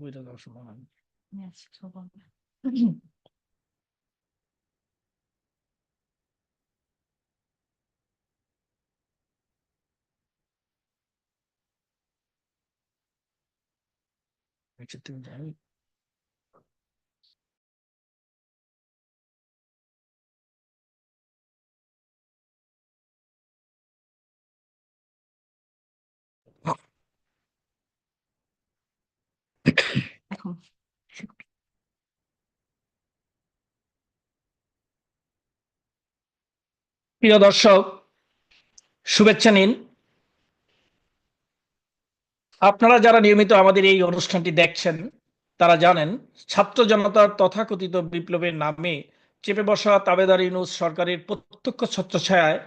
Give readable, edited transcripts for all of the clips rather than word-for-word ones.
ওইটা দেওয়ার সময় হয়। আচ্ছা, তুমি জানো। এখন প্রিয় দর্শক, শুভেচ্ছা নিন। আপনারা যারা নিয়মিত আমাদের এই অনুষ্ঠানটি দেখছেন তারা জানেন, ছাত্র জনতার তথাকথিত বিপ্লবের নামে চেপে বসা তাবেদার ইউনূস সরকারের প্রত্যক্ষ ছত্রছায়ায়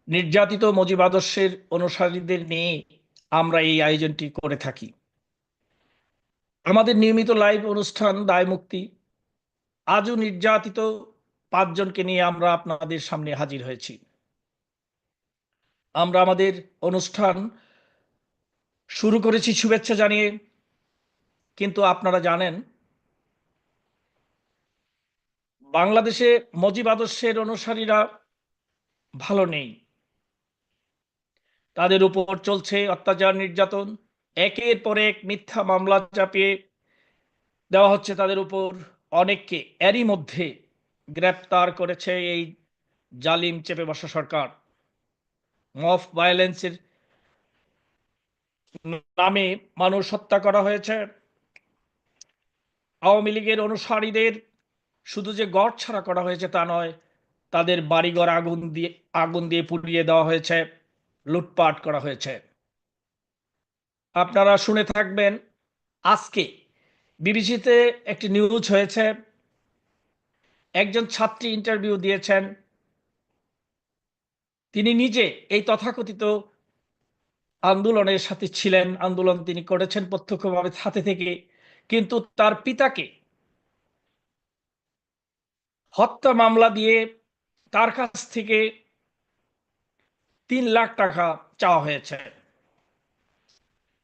নির্যাতিত মুজিব আদর্শের অনুসারীদের নিয়ে আমরা এই আয়োজনটি করে থাকি। আমাদের নিয়মিত লাইভ অনুষ্ঠান দায় মুক্তি আজও নির্যাতিত 5 জনকে নিয়ে আমরা আপনাদের সামনে হাজির হয়েছি। আমরা আমাদের অনুষ্ঠান শুরু করেছি শুভেচ্ছা জানিয়ে, কিন্তু আপনারা জানেন বাংলাদেশে মুজিব আদর্শের অনুসারীরা ভালো নেই। তাদের উপর চলছে অত্যাচার, নির্যাতন, একের পর এক মিথ্যা মামলা চাপিয়ে দেওয়া হচ্ছে তাদের উপর। অনেককে এরই মধ্যে গ্রেপ্তার করেছে এই জালিম চেপে বসা সরকার। মব ভায়োলেন্সের নামে মানুষ হত্যা করা হয়েছে। আওয়ামী লীগের অনুসারীদের শুধু যে গড় ছাড়া করা হয়েছে তা নয়, তাদের বাড়িঘর আগুন দিয়ে পুড়িয়ে দেওয়া হয়েছে, লুটপাট করা হয়েছে। আপনারা শুনে থাকবেন, আজকে বিবিসিতে একটি নিউজ হয়েছে। একজন ছাত্রী ইন্টারভিউ দিয়েছেন। তিনি নিজে এই তথাকথিত আন্দোলনের সাথে ছিলেন, আন্দোলন তিনি করেছেন প্রত্যক্ষভাবে হাতে থেকে, কিন্তু তার পিতাকে হত্যা মামলা দিয়ে তার কাছ থেকে 3 লাখ টাকা চাওয়া হয়েছে।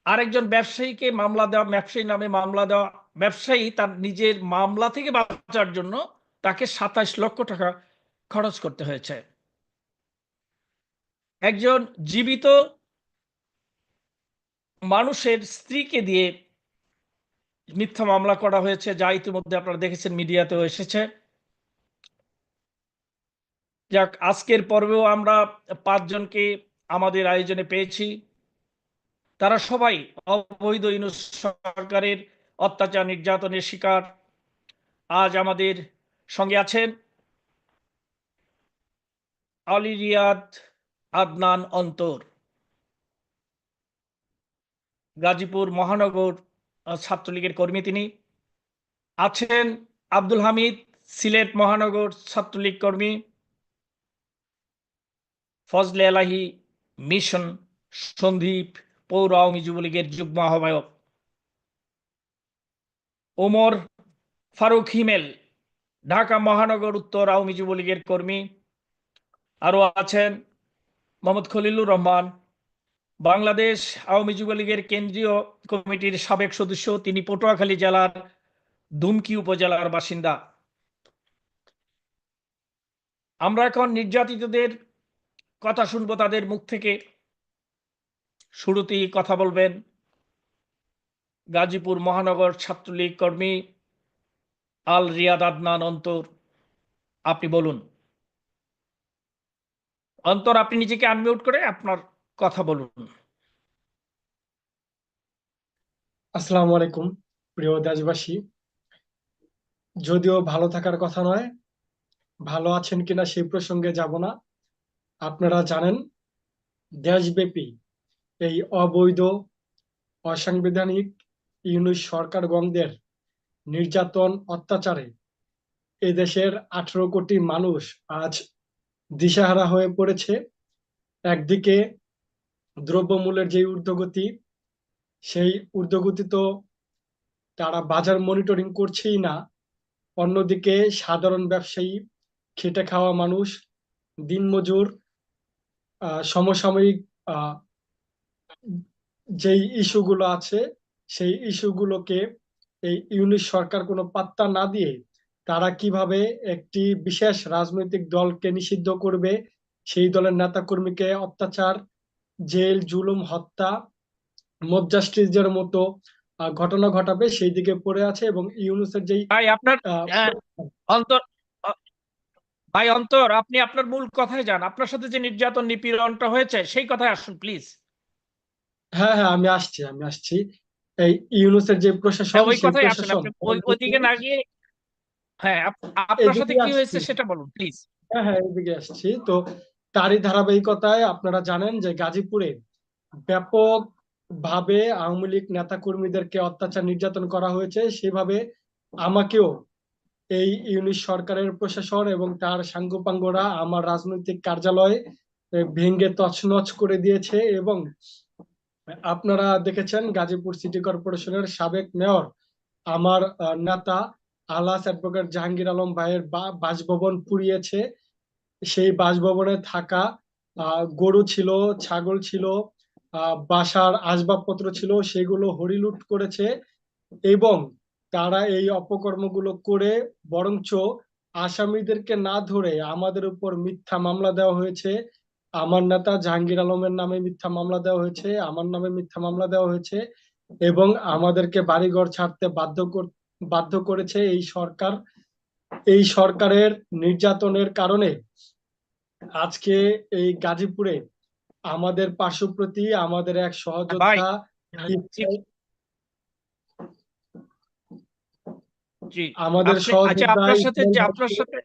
আরেকজন ব্যবসায়ীকে মামলা দেওয়া, ব্যবসায়ী নামে মামলা দেওয়া ব্যবসায়ী তার নিজের মামলা থেকে বাঁচার জন্য তাকে 27 লক্ষ টাকা খরচ করতে হয়েছে। একজন জীবিত মানুষের স্ত্রীকে দিয়ে মিথ্যা মামলা করা হয়েছে, যা ইতিমধ্যে আপনারা দেখেছেন, মিডিয়াতেও এসেছে। যাক, আজকের পর্বেও আমরা 5 জনকে আমাদের আয়োজনে পেয়েছি। তারা সবাই অবৈধ ইউনূস সরকারের অত্যাচার, নির্যাতনের শিকার। আজ আমাদের সঙ্গে আছেন আলী রিয়াদ আদনান অন্তর, গাজীপুর মহানগর ছাত্রলীগের কর্মী। তিনি আছেন আব্দুল হামিদ, সিলেট মহানগর ছাত্রলীগ কর্মী। ফজলে এলাহি মিশন সন্দ্বীপ পৌর আওয়ামী যুবলীগের যুগ্ম আহ্বায়ক। ওমর ফারুক হিমেল, ঢাকা মহানগর উত্তর আওয়ামী যুবলীগের কর্মী। আরও আছেন মোহাম্মদ খলিলুর রহমান, বাংলাদেশ আওয়ামী যুবলীগের কেন্দ্রীয় কমিটির সাবেক সদস্য। তিনি পটুয়াখালী জেলার দুমকি উপজেলার বাসিন্দা। আমরা এখন নির্যাতিতদের কথা শুনবো তাদের মুখ থেকে। শুরুতেই কথা বলবেন গাজীপুর মহানগর ছাত্রলীগ কর্মী আল রিয়াদ আদনান অন্তর। আপনি বলুন। অন্তর, আপনি নিজেকে আনমিউট করে আপনার কথা বলুন। আসসালামু আলাইকুম প্রিয় দেশবাসী। যদিও ভালো থাকার কথা নয়, ভালো আছেন কিনা সেই প্রসঙ্গে যাব না। আপনারা জানেন, দেশব্যাপী এই অবৈধ অসাংবিধানিক ইউনূস সরকারগণদের নির্যাতন, অত্যাচারে এদেশের 18 কোটি মানুষ আজ দিশাহারা হয়ে পড়েছে। একদিকে দ্রব্যমূল্যের যে ঊর্ধ্বগতি, সেই ঊর্ধ্বগতি তো তারা বাজার মনিটরিং করছেই না। অন্যদিকে সাধারণ ব্যবসায়ী, খেটে খাওয়া মানুষ, দিনমজুর, সমসাময়িক যেই ইস্যুগুলো আছে সেই ইস্যুগুলোকে এই ইউনিশ সরকার কোনো পাত্তা না দিয়ে তারা কিভাবে একটি বিশেষ রাজনৈতিক দলকে নিষিদ্ধ করবে, সেই দলের নেতাকর্মীকে অত্যাচার, জেল, জুলুম, হত্যা, মব জাস্টিসের মতো ঘটনা ঘটাবে সেই দিকে পড়ে আছে। এবং ইউনুসের যেই ভাই আপনার আহ, আহ, অন্তর আহ, ভাই অন্তর, আপনি আপনার মূল কথায় যান। আপনার সাথে যে নির্যাতন নিপীড়নটা হয়েছে সেই কথায় আসুন প্লিজ। হ্যাঁ হ্যাঁ, আমি আসছি। এই ইউনুসের যে প্রশাসন, হ্যাঁ, ওই সেই কথায় আসেন প্রশাসন আপনি, ওইদিকে না গিয়ে। হ্যাঁ, আপনার সাথে এদিকে কি হয়েছে আসছি। সেটা বলুন প্লিজ। হ্যাঁ হ্যাঁ, এদিকে আসছি। তো তারই ধারাবাহিকতায় আপনারা জানেন যে গাজীপুরে ব্যাপক ভাবে আওয়ামী লীগ নেতা কর্মীদেরকে অত্যাচার নির্যাতন করা হয়েছে, সেভাবে আমাকেও এই ইউনিশ সরকারের প্রশাসন এবং তার সাঙ্গপাঙ্গরা আমার রাজনৈতিক কার্যালয় ভেঙে তছনছ করে দিয়েছে। এবং আপনারা দেখেছেন গাজীপুর সিটি কর্পোরেশনের সাবেক মেয়র, আমার নেতা আলাস অ্যাডভোকেট জাহাঙ্গীর আলম ভাইয়ের বাসভবন পুড়িয়েছে। সেই বাসভবনে থাকা গরু ছিল, ছাগল ছিল, বাসার আসবাবপত্র ছিল, সেগুলো হরিলুট করেছে। এবং তারা এই অপকর্মগুলো করে বরঞ্চ আসামিদেরকে না ধরে আমাদের উপর মিথ্যা মামলা দেওয়া হয়েছে। আমার নেতা জাহাঙ্গীর আলমের নামে মিথ্যা মামলা দেওয়া হয়েছে, আমার নামে মিথ্যা মামলা দেওয়া হয়েছে, এবং আমাদেরকে বাড়িঘর ছাড়তে বাধ্য করেছে এই সরকার। এই সরকারের নির্যাতনের কারণে আজকে এই গাজীপুরে আমাদের পার্শ্ববর্তী আমাদের এক ভাই, সহযোদ্ধা, জি জি, আমাদের আপনি আচ্ছা, সহযোদ্ধা আপনার সাথে ইসমাইল যে আপনার ভাইকে। সাথে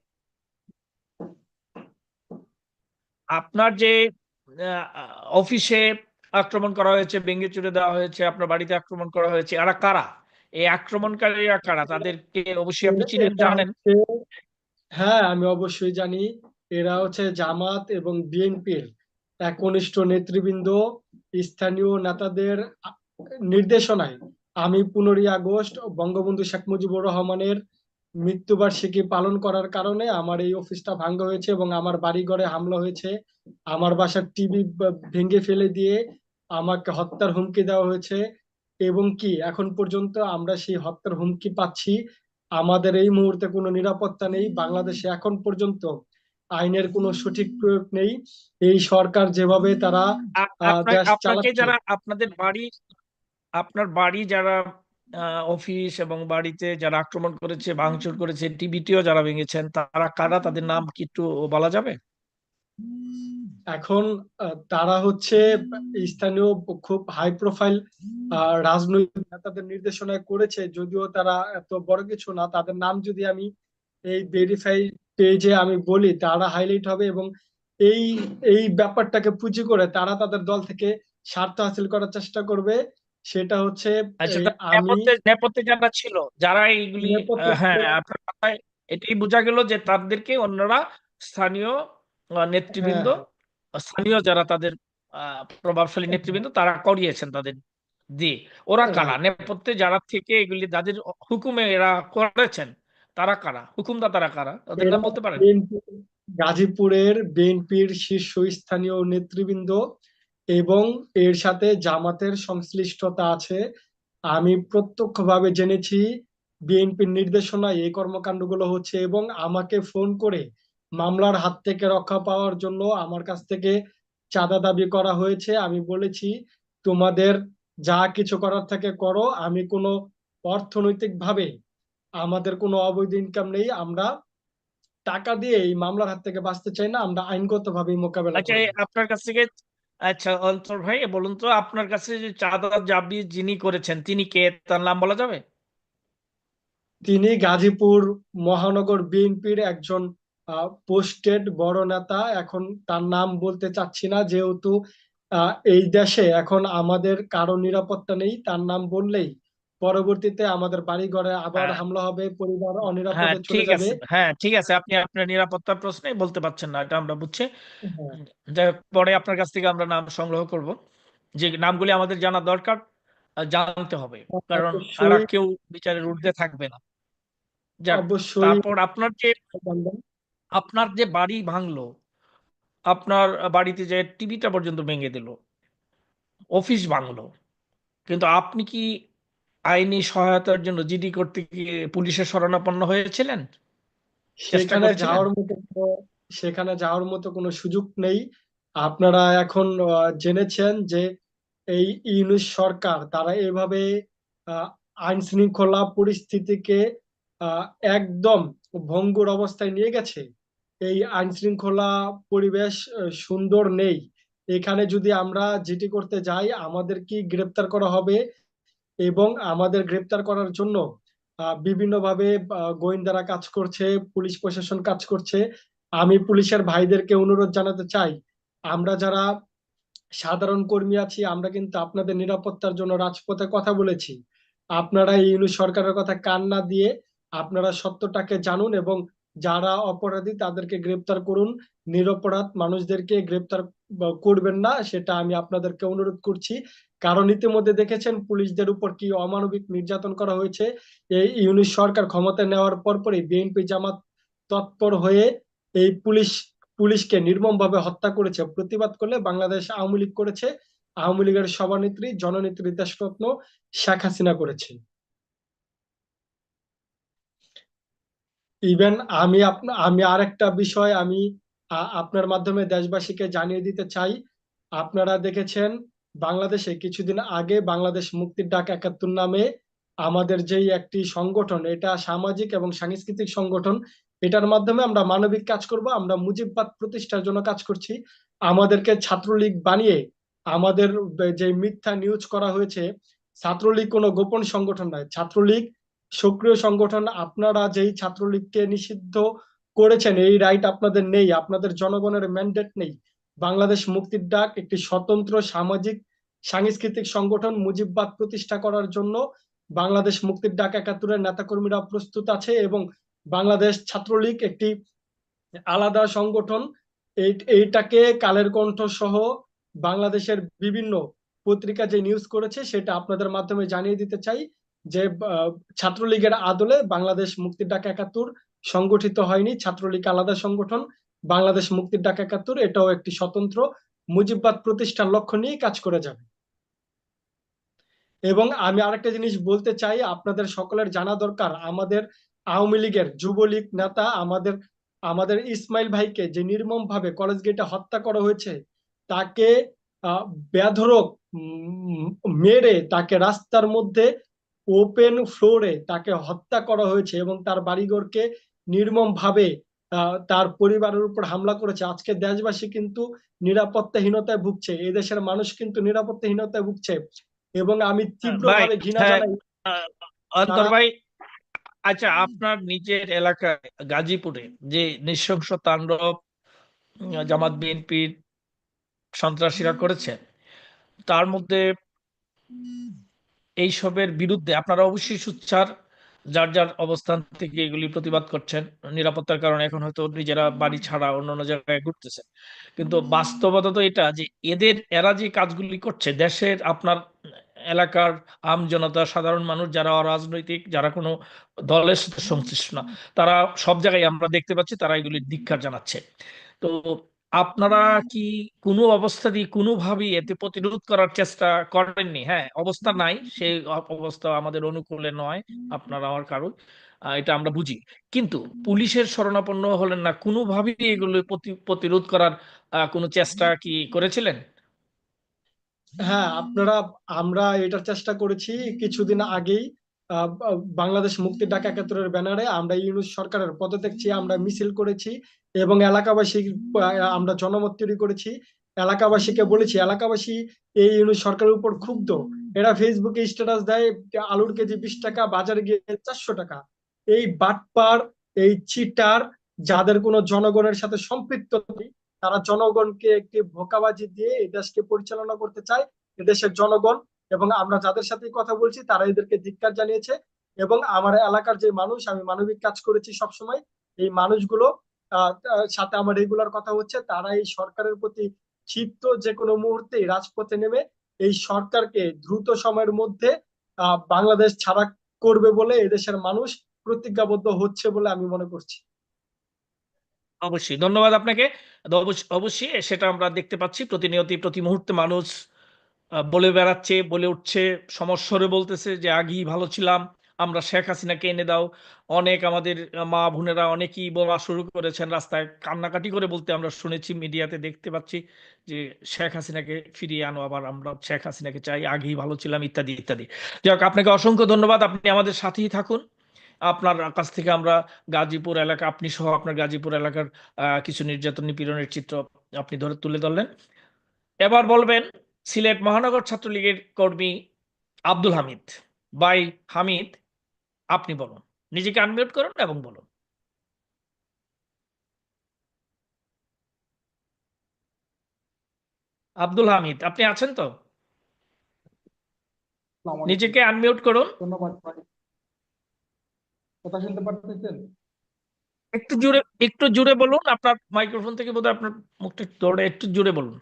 আপনার যে অফিসে আক্রমণ করা হয়েছে, ভেঙে চুরে দেওয়া হয়েছে, আপনার বাড়িতে আক্রমণ করা হয়েছে, এরা কারা? এই আক্রমণকারীরা কারা? তাদেরকে অবশ্যই আপনি চিনেন, এটা জানেন। হচ্ছে, হ্যাঁ আমি অবশ্যই জানি। এরা হচ্ছে জামাত এবং বিএনপির একনিষ্ঠ নেতৃবৃন্দ। স্থানীয় নেতাদের নির্দেশনায় আমি 15ই আগস্ট বঙ্গবন্ধু শেখ মুজিবুর রহমানের মৃত্যুবার্ষিকী পালন করার কারণে আমার এই অফিসটা ভাঙা হয়েছে এবং আমার বাড়ি ঘরে হামলা হয়েছে। আমার বাসার টিভি ভেঙে ফেলে দিয়ে আমাকে হত্যার হুমকি দেওয়া হয়েছে। এবং কি এখন পর্যন্ত আমরা সেই হত্যার হুমকি পাচ্ছি। আমাদের এই মুহূর্তে কোনো নিরাপত্তা নেই বাংলাদেশে, এখন পর্যন্ত আইনের কোনো সঠিক প্রয়োগ নেই। এই সরকার যেভাবে তারা দেশ আপনাকে চালাচ্ছে। যারা আপনাদের বাড়ি, আপনার বাড়ি যারা অফিস এবং বাড়িতে যারা আক্রমণ করেছে, ভাঙচুর করেছে, টিভিটিও যারা ভেঙেছেন, তারা কারা? তাদের নাম কি একটু বলা যাবে? এখন তারা হচ্ছে স্থানীয় খুব হাই প্রোফাইল রাজনৈতিক নেতাদের নির্দেশনায় করেছে, যদিও তারা এত বড় কিছু না। তাদের নাম যদি আমি এই ভেরিফাই পেজে আমি বলি তারা হাইলাইট হবে, এবং এই এই ব্যাপারটাকে পুঁজি করে তারা তাদের দল থেকে স্বার্থ হাসিল করার চেষ্টা করবে। সেটা হচ্ছে আচ্ছা, এই তার আমি নেপথ্যে নেপথ্যে যারা ছিল, যারা এইগুলি নেপথ্যে। হ্যাঁ, আপনার কথায় এটাই বোঝা গেল যে তাদেরকে অন্যরা, স্থানীয় হ্যাঁ নেতৃবৃন্দ, স্থানীয় যারা তাদের প্রভাবশালী নেতৃবৃন্দ, তারা করিয়েছেন তাদের দিয়ে। ওরা কারা? রাইট। নেপথ্যে যারা থেকে এগুলি, যাদের হুকুমে এরা করেছেন, তারা কারা? হুকুমদাতারা কারা? ওদের এরা নাম বলতে পারেন? বিএনপি, গাজীপুরের বিএনপির শীর্ষস্থানীয় নেতৃবৃন্দ, এবং এর সাথে জামাতের সংশ্লিষ্টতা আছে। আমি প্রত্যক্ষভাবে জেনেছি বিএনপির নির্দেশনায় এই কর্মকাণ্ডগুলো হচ্ছে, এবং আমাকে ফোন করে মামলার হাত থেকে রক্ষা পাওয়ার জন্য আমার কাছ থেকে চাঁদা দাবি করা হয়েছে। আমি বলেছি তোমাদের যা কিছু করার থাকে করো, আমি কোনো অর্থনৈতিক ভাবে আমাদের কোনো অবৈধ ইনকাম নেই, আমরা টাকা দিয়ে এই মামলার হাত থেকে বাঁচতে চাই না, আমরা আইনগতভাবে মোকাবেলা আচ্ছা, করব। আপনার কাছ থেকে, আচ্ছা অন্তর ভাই বলুন তো, আপনার কাছে যে চাঁদা দাবি যিনি করেছেন তিনি কে? তার নাম বলা যাবে? তিনি গাজীপুর মহানগর বিএনপির একজন পোস্টেড বড় নেতা। এখন তার নাম বলতে চাচ্ছি না, যেহেতু এই দেশে এখন আমাদের কারো নিরাপত্তা নেই। তার নাম বললেই পরবর্তীতে আমাদের বাড়ি ঘরে আবার হ্যাঁ হামলা হবে, পরিবার হ্যাঁ, অনিরাপদে চলে ঠিক যাবে। আছে, হ্যাঁ ঠিক আছে, আপনি আপনার নিরাপত্তার প্রশ্নে বলতে পারছেন না, এটা আমরা বুঝছি। হ্যাঁ, যাই হোক, পরে আপনার কাছ থেকে আমরা নাম সংগ্রহ করব, যে নামগুলি আমাদের জানা দরকার, জানতে হবে, কারণ এরা অবশ্যই কেউ বিচারের ঊর্ধ্বে থাকবে না। যাক, অবশ্যই। তারপর আপনার যে বাড়ি ভাঙলো, আপনার বাড়িতে যে টিভিটা পর্যন্ত ভেঙে দিল, অফিস ভাঙলো, কিন্তু আপনি কি আইনি সহায়তার জন্য জিডি করতে গিয়ে পুলিশের শরণাপন্ন হয়েছিলেন, চেষ্টা সেখানে করেছিলেন? যাওয়ার মতো সেখানে যাওয়ার মতো কোনো সুযোগ নেই। আপনারা এখন জেনেছেন যে এই ইউনূস সরকার তারা এভাবে আহ, আইন শৃঙ্খলা পরিস্থিতিকে আহ, একদম ভঙ্গুর অবস্থায় নিয়ে গেছে। এই আইন শৃঙ্খলা পরিবেশ সুন্দর নেই। এখানে যদি আমরা জিডি করতে যাই আমাদের কি গ্রেপ্তার করা হবে, এবং আমাদের গ্রেপ্তার করার জন্য বিভিন্নভাবে গোয়েন্দারা কাজ করছে, পুলিশ প্রশাসন কাজ করছে। আমি পুলিশের ভাইদেরকে অনুরোধ জানাতে চাই, আমরা যারা সাধারণ কর্মী আছি আমরা কিন্তু আপনাদের নিরাপত্তার জন্য রাজপথে কথা বলেছি। আপনারা এই ইউনূস সরকারের কথা কান না দিয়ে আপনারা সত্যটাকে জানুন এবং যারা অপরাধী তাদেরকে গ্রেপ্তার করুন। নিরপরাধ মানুষদেরকে গ্রেপ্তার করবেন না, সেটা আমি আপনাদেরকে অনুরোধ করছি। কারণ ইতিমধ্যে দেখেছেন পুলিশদের উপর কি অমানবিক নির্যাতন করা হয়েছে। এই ইউনূস সরকার ক্ষমতা নেওয়ার পরপরই বিএনপি জামাত তৎপর হয়ে এই পুলিশকে নির্মমভাবে হত্যা করেছে। প্রতিবাদ করলে বাংলাদেশ আওয়ামী লীগ করেছে, আওয়ামী লীগের সভানেত্রী জননেত্রী দেশরত্ন শেখ হাসিনা করেছে। ইভেন আমি আরেকটা বিষয় আমি আপনার মাধ্যমে দেশবাসীকে জানিয়ে দিতে চাই। আপনারা দেখেছেন বাংলাদেশে কিছুদিন আগে বাংলাদেশ মুক্তির ডাক ৭১ নামে আমাদের যেই একটি সংগঠন, এটা সামাজিক এবং সাংস্কৃতিক সংগঠন, এটার মাধ্যমে আমরা মানবিক কাজ করব, আমরা মুজিববাদ প্রতিষ্ঠার জন্য কাজ করছি। আমাদেরকে ছাত্রলীগ বানিয়ে আমাদের যে মিথ্যা নিউজ করা হয়েছে, ছাত্রলীগ কোনো গোপন সংগঠন নয়, ছাত্রলীগ সক্রিয় সংগঠন। আপনারা যেই ছাত্রলীগকে নিষিদ্ধ করেছেন এই রাইট আপনাদের নেই, আপনাদের জনগণের ম্যান্ডেট নেই। বাংলাদেশ মুক্তির ডাক একটি স্বতন্ত্র সামাজিক সাংস্কৃতিক সংগঠন, মুজিববাদ প্রতিষ্ঠা করার জন্য বাংলাদেশ মুক্তির ডাক ৭১-এর নেতাকর্মীরা প্রস্তুত আছে, এবং বাংলাদেশ ছাত্রলীগ একটি আলাদা সংগঠন। এইটাকে কালের কণ্ঠ সহ বাংলাদেশের বিভিন্ন পত্রিকা যে নিউজ করেছে সেটা আপনাদের মাধ্যমে জানিয়ে দিতে চাই যে ছাত্রলীগের আদলে বাংলাদেশ মুক্তির ডাক ৭১ সংগঠিত হয়নি। ছাত্রলীগ আলাদা সংগঠন, বাংলাদেশ মুক্তির ডাক ৭১ এটাও একটি স্বতন্ত্র মুজিববাদ প্রতিষ্ঠার লক্ষ্য নিয়ে কাজ করে যাবে। এবং আমি আরেকটা জিনিস বলতে চাই, আপনাদের সকলের জানা দরকার, আমাদের আওয়ামী লীগের যুবলীগ নেতা আমাদের আমাদের ইসমাইল ভাইকে যে নির্মম ভাবে কলেজ গেটে হত্যা করা হয়েছে, তাকে আহ, বেধড়ক মেরে তাকে রাস্তার মধ্যে ওপেন ফ্লোরে তাকে হত্যা করা হয়েছে, এবং তার বাড়িঘরকে নির্মম ভাবে তার পরিবারের উপর হামলা করেছে। আজকে দেশবাসী কিন্তু নিরাপত্তাহীনতায় ভুগছে, এই দেশের মানুষ কিন্তু নিরাপত্তাহীনতায় ভুগছে, এবং আমি ভাই, তীব্রভাবে ঘৃণা হ্যাঁ, জানাই। অন্তর তারা ভাই, আচ্ছা, আপনার নিজের এলাকায় গাজীপুরে যে নৃশংস তাণ্ডব জামাত বিএনপির সন্ত্রাসীরা করেছে, তার মধ্যে এইসবের বিরুদ্ধে আপনারা অবশ্যই সোচ্চার, যার যার অবস্থান থেকে এগুলি প্রতিবাদ করছেন। নিরাপত্তার কারণে এখন হয়তো নিজেরা বাড়ি ছাড়া অন্যান্য জায়গায় ঘুরতেছে, কিন্তু বাস্তবতা তো এটা যে এরা যে কাজগুলি করছে দেশের আপনার এলাকার আম জনতা, সাধারণ মানুষ যারা অরাজনৈতিক, যারা কোনো দলের সাথে সংশ্লিষ্ট না, তারা সব জায়গায় আমরা দেখতে পাচ্ছি তারা এগুলির ধিক্কার জানাচ্ছে। তো আপনারা কি কোনো অবস্থাতেই কোনোভাবেই এতে প্রতিরোধ করার চেষ্টা করেননি? হ্যাঁ, অবস্থা নাই, সেই অবস্থা আমাদের অনুকূলে নয় আপনার আমার কারো, এটা আমরা বুঝি, কিন্তু পুলিশের শরণাপন্ন হলেন না, কোনোভাবেই এগুলো প্রতিরোধ করার কোনো চেষ্টা কি করেছিলেন? হ্যাঁ, আমরা এটার চেষ্টা করেছি। কিছুদিন আগেই বাংলাদেশ মুক্তির ডাক ৭১-এর ব্যানারে আমরা ইউনূস সরকারের পদত্যাগ চেয়ে আমরা মিছিল করেছি, এবং এলাকাবাসী আমরা জনমত তৈরি করেছি। এলাকাবাসীকে বলেছি, এলাকাবাসী এই ইউনূস সরকারের উপর ক্ষুব্ধ। এরা ফেসবুকে স্ট্যাটাস দেয় আলুর কেজি ২০ টাকা, বাজারে গিয়ে ৪০০ টাকা। এই বাটপার, এই চিটার, যাদের কোনো জনগণের সাথে সম্পৃক্ত নেই, তারা জনগণকে একটি ভোকাবাজি দিয়ে এই দেশকে পরিচালনা করতে চায়। এদেশের জনগণ এবং আমরা যাদের সাথে কথা বলছি তারা এদেরকে ধিক্কার জানিয়েছে। এবং আমার এলাকার যে মানুষ, আমি মানবিক কাজ করেছি সবসময়, এই মানুষগুলো সাথে আমার রেগুলার কথা হচ্ছে, তারা এই সরকারের প্রতি ক্ষিপ্ত, যে কোনো মুহূর্তেই রাজপথে নেমে এই সরকারকে দ্রুত সময়ের মধ্যে বাংলাদেশ ছাড়া করবে বলে এদেশের মানুষ প্রতিজ্ঞাবদ্ধ হচ্ছে বলে আমি মনে করছি। অবশ্যই ধন্যবাদ আপনাকে। অবশ্যই সেটা আমরা দেখতে পাচ্ছি প্রতিনিয়ত, প্রতি মুহূর্তে মানুষ বলে বেড়াচ্ছে, বলে উঠছে, সমস্বরে বলতেছে যে আগেই ভালো ছিলাম, আমরা শেখ হাসিনাকে এনে দাও। অনেক আমাদের মা বোনেরা অনেকেই বলা শুরু করেছেন, রাস্তায় কান্নাকাটি করে বলতে আমরা শুনেছি, মিডিয়াতে দেখতে পাচ্ছি যে শেখ হাসিনাকে ফিরিয়ে আনো, আবার আমরা শেখ হাসিনাকে চাই, আগেই ভালো ছিলাম, ইত্যাদি ইত্যাদি। যাই হোক, আপনাকে অসংখ্য ধন্যবাদ, আপনি আমাদের সাথেই থাকুন। আপনার কাছ থেকে আমরা গাজীপুর এলাকা, আপনি সহ আপনার গাজীপুর এলাকার কিছু নির্যাতন নিপীড়নের চিত্র আপনি তুলে ধরলেন। এবার বলবেন সিলেট মহানগর ছাত্রলীগের কর্মী আব্দুল হামিদ। ভাই হামিদ, আপনি বলুন, নিজেকে আনমিউট করুন এবং বলুন। আব্দুল হামিদ, আপনি আছেন তো? আসসালামু আলাইকুম। নিজেকে আনমিউট করুন। ধন্যবাদ ভাই। কথা শুনতে পারতেছেন? একটু জোরে বলুন, আপনার মাইক্রোফোন থেকে বোধহয় আপনার মুখটা ধরে, একটু জোরে বলুন,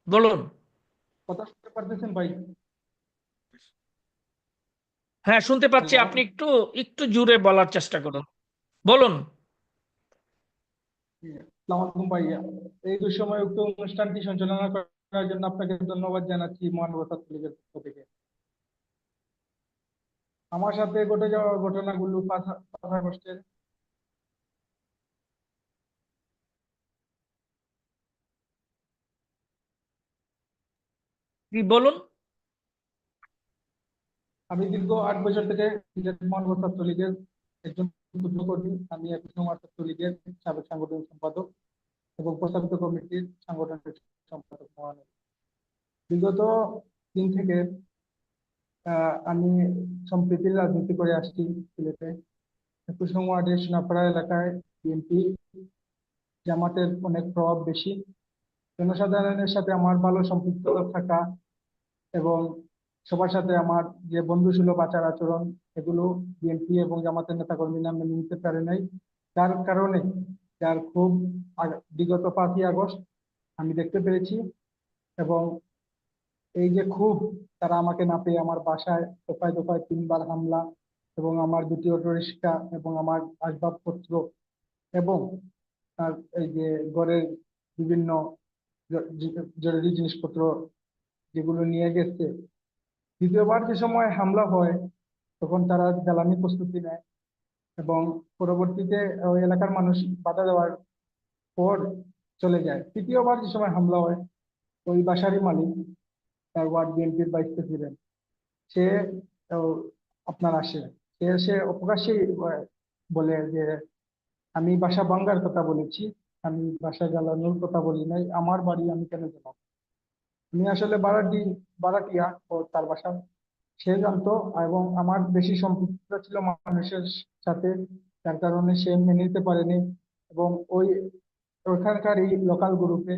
বলুন। কথা শুনতে পারতেছেন ভাই? হ্যাঁ, শুনতে পাচ্ছি, হ্যালো। আপনি একটু একটু জোরে বলার চেষ্টা করুন, বলুন। আসসালামু আলাইকুম ভাই। এই দুঃসময় উক্ত অনুষ্ঠানটি সঞ্চালনা করার জন্য আপনাকে ধন্যবাদ জানাচ্ছি মহানগর ছাত্রলীগের পক্ষ থেকে। আমার সাথে ঘটে যাওয়া ঘটনাগুলো 5 আগস্টের। কি বলুন? আমি দীর্ঘ 8 বছর থেকে সিলেট মহানগর ছাত্রলীগের একজন ক্ষুদ্র কর্মী। আমি একই সময় ছাত্রলীগের সাবেক সাংগঠনিক সম্পাদক এবং প্রস্তাবিত কমিটির সাংগঠনিক সম্পাদক মহানগর। বিগত দিন থেকে আমি সম্প্রীতির রাজনীতি করে আসছি সিলেটে। 21নং ওয়ার্ডের সোনাপাড়া এলাকায় বিএনপি জামাতের অনেক প্রভাব বেশি। জনসাধারণের সাথে আমার ভালো সম্পৃক্ততা থাকা এবং সবার সাথে আমার যে বন্ধুসুলভ আচার আচরণ, এগুলো বিএনপি এবং জামাতের নেতাকর্মীরা মেনে নিতে পারে নাই। যার কারণে খুব বিগত 5ই আগস্ট আমি দেখতে পেরেছি। এবং এই যে খুব, তারা আমাকে না পেয়ে আমার বাসায় দফায় দফায় 3বার হামলা এবং আমার 2টি অটোরিক্সা এবং আমার আসবাবপত্র এবং তার এই যে ঘরের বিভিন্ন জরুরি জিনিসপত্র যেগুলো নিয়ে গেছে। দ্বিতীয়বার যে সময় হামলা হয় তখন তারা জ্বালানি প্রস্তুতি নেয় এবং পরবর্তীতে ওই এলাকার মানুষ বাধা দেওয়ার পর চলে যায়। তৃতীয়বার যে সময় হামলা হয়, ওই বাসারই মালিক, তার ওয়ার্ড বিএনপির ভাইস প্রেসিডেন্ট, সে আহ, আপনার আসে। সে এসে প্রকাশ্যেই বলে যে আমি বাসা ভাঙ্গার কথা বলেছি, আমি বাসা জ্বালানোর কথা বলি নাই, আমার বাড়ি আমি কেন জ্বালাবো। আমি আসলে বারাটিয়া ও তার বাসা সে জানতো এবং আমার বেশি সম্পৃক্ততা ছিল মানুষের সাথে, যার কারণে সে মেনে নিতে পারেনি। এবং ওইখানকার এই লোকাল গ্রুপে,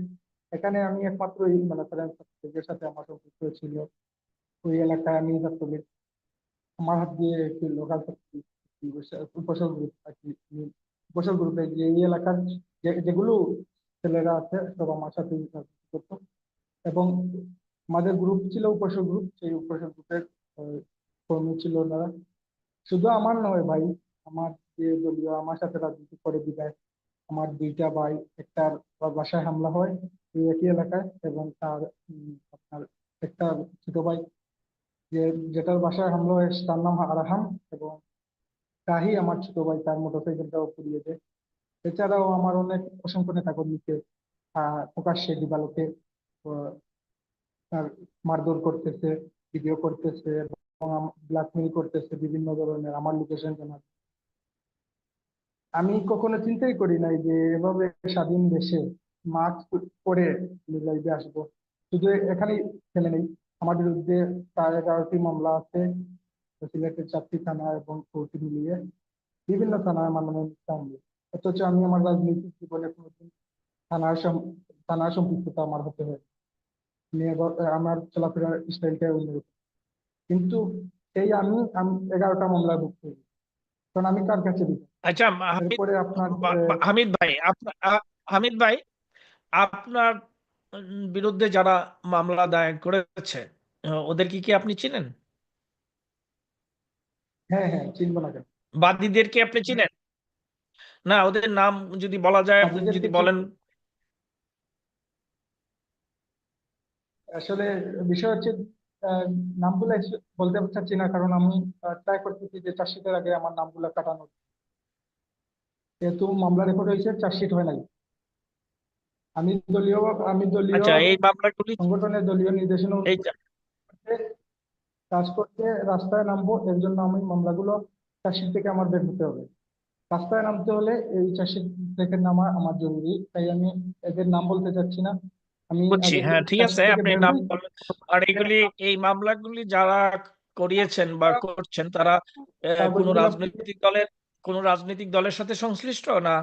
এখানে আমি একমাত্র এই মনে করেন ছাত্রলীগের সাথে আমার সম্পৃক্ত ছিল। ওই এলাকায় আমি ছাত্রলীগ, আমার হাত দিয়ে একটি লোকাল উপসল গ্রুপ আর কি, উপসল গ্রুপে যে এই এলাকার যেগুলো ছেলেরা আছে সব আমার সাথে রাজনীতি করতো। এবং আমাদের গ্রুপ ছিল উপসল গ্রুপ, সেই উপসল গ্রুপের কর্মী ছিল ওনারা। শুধু আমার নয় ভাই, আমার যে দলীয় আমার সাথে রাজনীতি করে বিদায় আমার 2টা ভাই, একটার বাসায় হামলা হয় এই একই এলাকায় এবং তার আপনার একটা ছোট ভাই, যেটার বাসায় হামলা হয় তার নাম আরাহাম এবং তাহি আমার ছোট ভাই, তার মোটরসাইকেলটাও পুড়িয়ে দেয়। এছাড়াও আমার অনেক অসংখ্য নেতাকর্মীকে প্রকাশ্যে দিবালোকে আহ, তার মারধর করতেছে, ভিডিও করতেছে এবং ব্ল্যাকমেইল করতেছে বিভিন্ন ধরনের, আমার লোকেশন জানা। আমি কখনো চিন্তাই করি নাই যে এভাবে স্বাধীন দেশে মাস্ক পরে লাইভে আসবো। শুধু এখানেই ফেলে নেই, আমার বিরুদ্ধে প্রায় 11টি মামলা আছে সিলেটের 4টি থানা এবং কোর্ট মিলিয়ে, বিভিন্ন থানায় মাননীয় নিঃসন্দেহে। অথচ আমি আমার রাজনৈতিক জীবনে কোনোদিন থানার থানার সম্পৃক্ততা আমার হতে হয়। আমার চলাফেরার স্টাইলটাই অন্যরকম। কিন্তু আমি 11টা মামলায় ভুক্ত হই, কারণ আমি কার কাছে দিব। আচ্ছা, হামিদ, এরপরে আপনার হামিদ ভাই, হামিদ ভাই, আপনার বিরুদ্ধে যারা মামলা দায়ের করেছে, ওদেরকে কি আপনি চিনেন? হ্যাঁ হ্যাঁ, চিনবো না কেন। বাদীদেরকে আপনি চিনেন? না, ওদের নাম যদি বলা যায়, আপনি যদি বাদীদেরকে বলেন। আসলে বিষয় হচ্ছে আহ, নামগুলো বলতে চাচ্ছি না, কারণ আমি ট্রাই করতেছি যে চার্জশিটের আগে আমার নামগুলো কাটানো, যেহেতু মামলা রেকর্ড হয়েছে, চার্জশিট হয় নাই। আমি দলীয় আমি দলীয় আচ্ছা, এই মামলাগুলি সংগঠনের দলীয় নির্দেশনা এই অনুযায়ী কাজ করতে রাস্তায় নামবো, এর জন্য আমি মামলাগুলো চার্জশিট থেকে আমার বের হতে হবে। রাস্তায় নামতে হলে এই চার্জশিট থেকে নামা আমার জরুরি, তাই আমি এদের নাম বলতে চাচ্ছি না। আমি বুঝছি, আগে হ্যাঁ ঠিক চার্জশিট আছে, থেকে আপনি বের নাম হই। বলেন। আর এগুলি, এই মামলাগুলি যারা করিয়েছেন বা করছেন তারা কোনো কাগজগুলো রাজনৈতিক দলের সাথে সংশ্লিষ্ট না?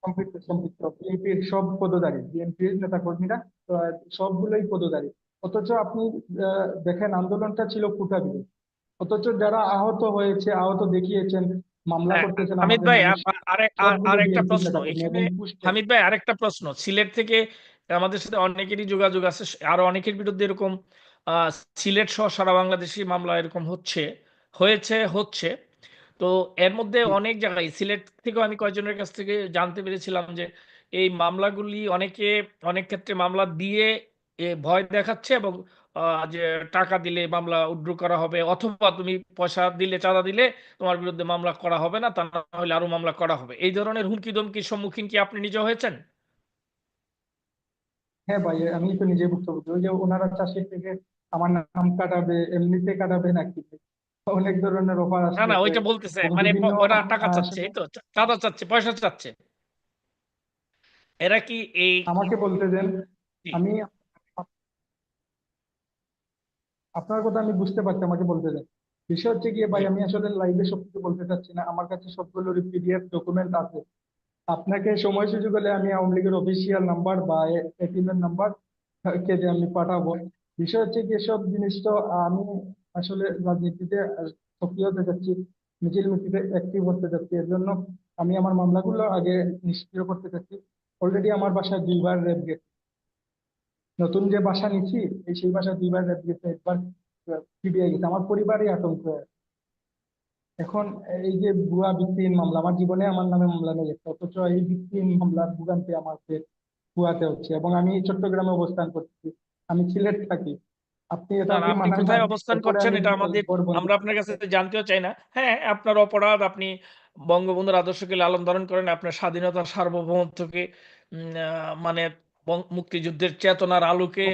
সম্পৃক্ত সম্পৃক্ত বিএনপির সব পদধারী, বিএনপির নেতা কর্মীরা সবগুলোই পদধারী। অথচ আপনি দেখেন আন্দোলনটা ছিল কোটা বিরোধী, অথচ যারা আহত হয়েছে, আহত দেখিয়েছেন, মামলা হ্যাঁ, করতেছেন হামিদ আমাদের ভাই, নামে, সবগুলো আরেকটা বিএনপির প্রশ্ন নেতা কর্মী এখানে। এবং পুষ্টে। হামিদ ভাই, আরেকটা প্রশ্ন, সিলেট থেকে আমাদের সাথে অনেকেরই যোগাযোগ আছে, আরো অনেকের বিরুদ্ধে এরকম আহ, সিলেট সহ সারা বাংলাদেশি মামলা এরকম হচ্ছে। তো এর মধ্যে অনেক জায়গায় সিলেট থেকেও আমি কয়েকজনের কাছ থেকে জানতে পেরেছিলাম যে এই মামলাগুলি অনেক ক্ষেত্রে মামলা দিয়ে ভয় দেখাচ্ছে, এবং যে টাকা দিলে মামলা উইথড্র করা হবে, অথবা তুমি পয়সা দিলে, চাঁদা দিলে তোমার বিরুদ্ধে মামলা করা হবে না, তা না হলে আরো মামলা করা হবে। এই ধরনের হুমকি দমকির সম্মুখীন কি আপনি নিজে হয়েছেন? হ্যাঁ ভাই, আমি তো নিজে ভুক্তভোগী। ওই যে ওনারা চাষের থেকে আমার নাম কাটাবে, এমনিতে কাটাবে নাকি, অনেক ধরনের অফার না না, আসতেছে ওইটা বলতেছে, এবং মানে বিভিন্ন ওরা টাকা চাচ্ছে, আসলে এই তো চাঁদা চাচ্ছে, পয়সা চাচ্ছে। এরা কি এই আমাকে বলতে দেন। জি, আমি আপনার কথা আমি বুঝতে পারছি, আমাকে বলতে দেন। বিষয় হচ্ছে গিয়ে জি। ভাই, আমি আসলে লাইভে সবকিছু বলতে চাচ্ছি না, আমার কাছে সবগুলোর পিডিএফ ডকুমেন্ট আছে। আপনাকে সময় সুযোগ হলে আমি আওয়ামী লীগের অফিসিয়াল নাম্বার বা এটিএম নাম্বার কে যে আমি পাঠাবো। বিষয় হচ্ছে কি, এসব জিনিস তো আমি আসলে রাজনীতিতে সক্রিয় হতে চাচ্ছি, মিছিল মিছিলে অ্যাক্টিভ হতে চাচ্ছি, এর জন্য আমি আমার মামলাগুলো আগে নিষ্ক্রিয় করতে চাচ্ছি। অলরেডি আমার বাসায় 2বার রেপ গেছে। নতুন যে বাসা নিচ্ছি, সেই বাসায় 2বার রেপ গেছে, একবার পিবিআই গেছে, আমার পরিবারই আতঙ্ক। এখন এই যে ভুয়া ভিত্তিহীন মামলা, আমার জীবনে আমার নামে মামলা নেই একটা, অথচ এই ভিত্তিহীন মামলার ভোগান্তি আমাকে ভুয়াতে হচ্ছে, এবং আমি চট্টগ্রামে অবস্থান করছি, আমি সিলেট থাকি। আপনি না এটাও না, কি আপনি মানেন না? কোথায় অবস্থান এরপরে করছেন আমি এটা আমাদের, ঘরবন্দি। আমরা আপনার কাছে জানতেও চাই না। হ্যাঁ, আপনার অপরাধ, আপনি বঙ্গবন্ধুর আদর্শকে লালন পালন করেন, আপনার স্বাধীনতা সার্বভৌমত্বকে মানে মুক্তিযুদ্ধের চেতনার আলোকে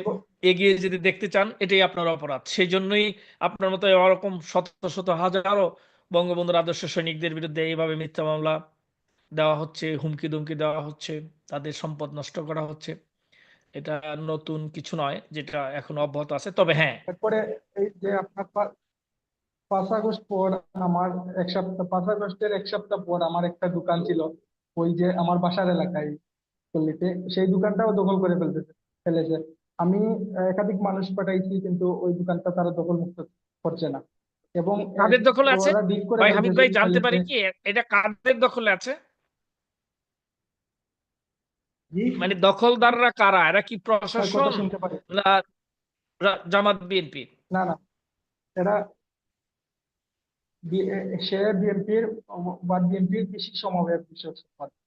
এগিয়ে যেতে দেখতে চান, এটাই আপনার অপরাধ। সেই জন্যই আপনার মতো এরকম শত শত হাজারো বঙ্গবন্ধুর আদর্শ সৈনিকদের বিরুদ্ধে এইভাবে মিথ্যা মামলা দেওয়া হচ্ছে, হুমকি দুমকি দেওয়া হচ্ছে, তাদের সম্পদ নষ্ট করা হচ্ছে। এটা নতুন কিছু নয়, যেটা এখন অব্যাহত আছে। তবে হ্যাঁ, এরপরে এই যে আপনার 5 আগস্ট পর আমার 1 সপ্তাহ, 5 আগস্টের 1 সপ্তাহ পর আমার একটা দোকান ছিল ওই যে আমার বাসার এলাকায় পল্লীতে, সেই দোকানটাও দখল করে ফেলেছে। আমি একাধিক মানুষ পাঠাইছি, কিন্তু ওই দোকানটা তারা দখল মুক্ত করছে না, এবং কাদের দখলে আছে? ওরা ডিট করে ভাই হামিদ ফেলতেছে ভাই, জানতে ফেলেছে পারি কি এটা কাদের দখলে আছে? জি। মানে দখলদাররা কারা? এরা কি কথা প্রশাসন শুনতে পারে না জামাত বিএনপি? না, না, এরা সে বিএনপির বা বিএনপির কৃষি সমবায় বিষয়ক সম্পাদক।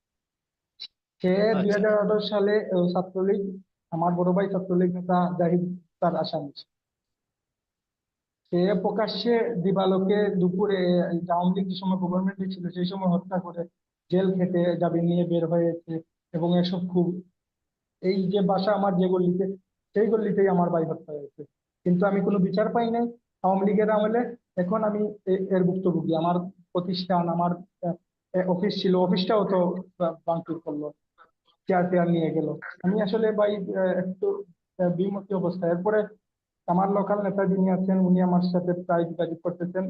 সে দুই আচ্ছা, হাজার আঠারো সালে ছাত্রলীগ, আমার বড় ভাই ছাত্রলীগ নেতা জাহিদ তার আসামি। সে প্রকাশ্যে দিবালোকে দুপুরে আওয়ামী লীগ যে সময় গভর্নমেন্টে ছিল সেই সময় হত্যা করে জেল খেটে জামিন নিয়ে বের হয়েছে। এবং এসব খুব, এই যে বাসা আমার যে গল্লিতে, সেই গল্লিতেই আমার ভাই হত্যা হয়েছে, কিন্তু আমি কোনো বিচার পাই নাই আওয়ামী লীগের আমলে। এখন আমি এর ভুক্তভোগী। আমার প্রতিষ্ঠান, আমার অফিস ছিল, অফিসটাও তো ভাঙচুর করলো, চেয়ার টেয়ার নিয়ে গেল। আমি আসলে ভাই একটু বিমুখী অবস্থা। এরপরে আমার লোকাল নেতা যিনি আছেন, উনি আমার সাথে প্রায় যোগাযোগ করতেছেন।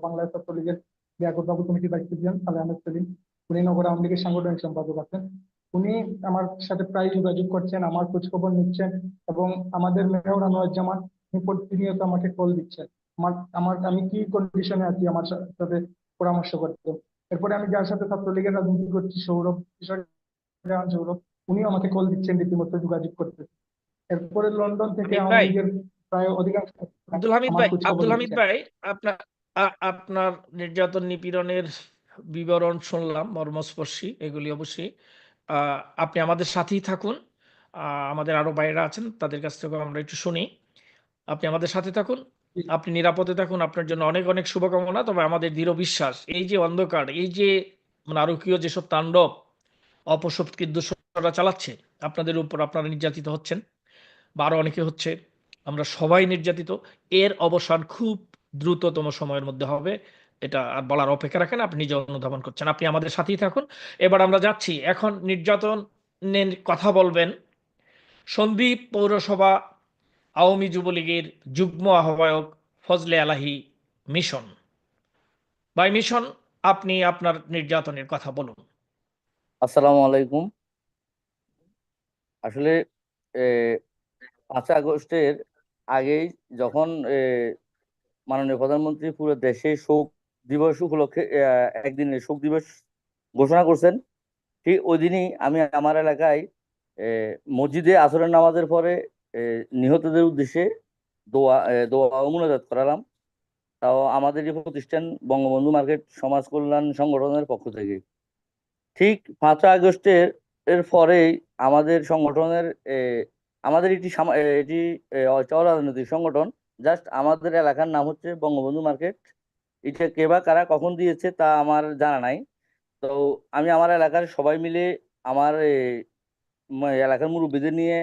বাংলাদেশ ছাত্রলীগের লিয়াকত কমিটির ভাইস প্রেসিডেন্ট সালেহ আহমেদ সেলিম, উনি নগর আওয়ামী লীগের সাংগঠনিক সম্পাদক আছেন। উনি আমার সাথে প্রায় যোগাযোগ করছেন, আমার খোঁজ খবর নিচ্ছেন, এবং আমাদের মেয়র আনোয়ারুজ্জামান, উনি প্রতিনিয়ত আমাকে কল দিচ্ছেন আমার আমার আমি কি কন্ডিশনে আছি, আমার সাথে পরামর্শ করতে। এরপরে আমি যার সাথে ছাত্রলীগের রাজনীতি করছি, সৌরভ, কিশোর দেওয়ান সৌরভ, উনিও আমাকে কল দিচ্ছেন, রীতিমতো যোগাযোগ করতে। এরপরে লন্ডন থেকে হামিদ আওয়ামী ভাই, লীগের প্রায় অধিকাংশ আমার খোঁজ খবর আব্দুল হামিদ নিচ্ছেন। ভাই, আপনার আপনার নির্যাতন নিপীড়নের বিবরণ শুনলাম, মর্মস্পর্শী এগুলি অবশ্যই। আপনি আমাদের সাথেই থাকুন। আমাদের আরো ভাইয়েরা আছেন, তাদের কাছ থেকেও আমরা একটু শুনি। আপনি আমাদের সাথে থাকুন। আপনি নিরাপদে থাকুন। আপনার জন্য অনেক, অনেক শুভকামনা। তবে আমাদের দৃঢ় বিশ্বাস, এই যে অন্ধকার, এই যে নারকীয় যেসব তাণ্ডব অপশক্তির দূষণরা চালাচ্ছে, আপনাদের উপর আপনারা নির্যাতিত হচ্ছেন বা আরো অনেকে হচ্ছে। আমরা সবাই নির্যাতিত। এর অবসান খুব দ্রুততম সময়ের মধ্যে হবে। এটা আর বলার অপেক্ষা রাখেন। আপনি নিজে অনুধাবন করছেন। আপনি আমাদের সাথেই থাকুন। এবার আমরা যাচ্ছি। এখন নির্যাতনের কথা বলবেন সন্দ্বীপ পৌরসভা আওয়ামী যুবলীগের যুগ্ম আহ্বায়ক ফজলে আলাহি মিশন। ভাই মিশন, আপনি আপনার নির্যাতনের কথা বলুন। আসসালামু আলাইকুম। আসলে 5 আগস্টের আগেই যখন মাননীয় প্রধানমন্ত্রী পুরো দেশে শোক দিবস উপলক্ষে একদিনের শোক দিবস ঘোষণা করছেন, ঠিক ওই দিনই আমি আমার এলাকায় মসজিদে আসরের নামাজের পরে নিহতদের উদ্দেশ্যে দোয়া ও মোনাজাত করালাম। তাও আমাদের এই প্রতিষ্ঠান বঙ্গবন্ধু মার্কেট সমাজ কল্যাণ সংগঠনের পক্ষ থেকে। ঠিক 5 আগস্টের পরেই আমাদের সংগঠনের আমাদের এটি অরাজনৈতিক সংগঠন। জাস্ট আমাদের এলাকার নাম হচ্ছে বঙ্গবন্ধু মার্কেট। এটা কে বা কারা কখন দিয়েছে তা আমার জানা নাই। তো আমি আমার এলাকার সবাই মিলে আমার এলাকার মুরব্বীদের নিয়ে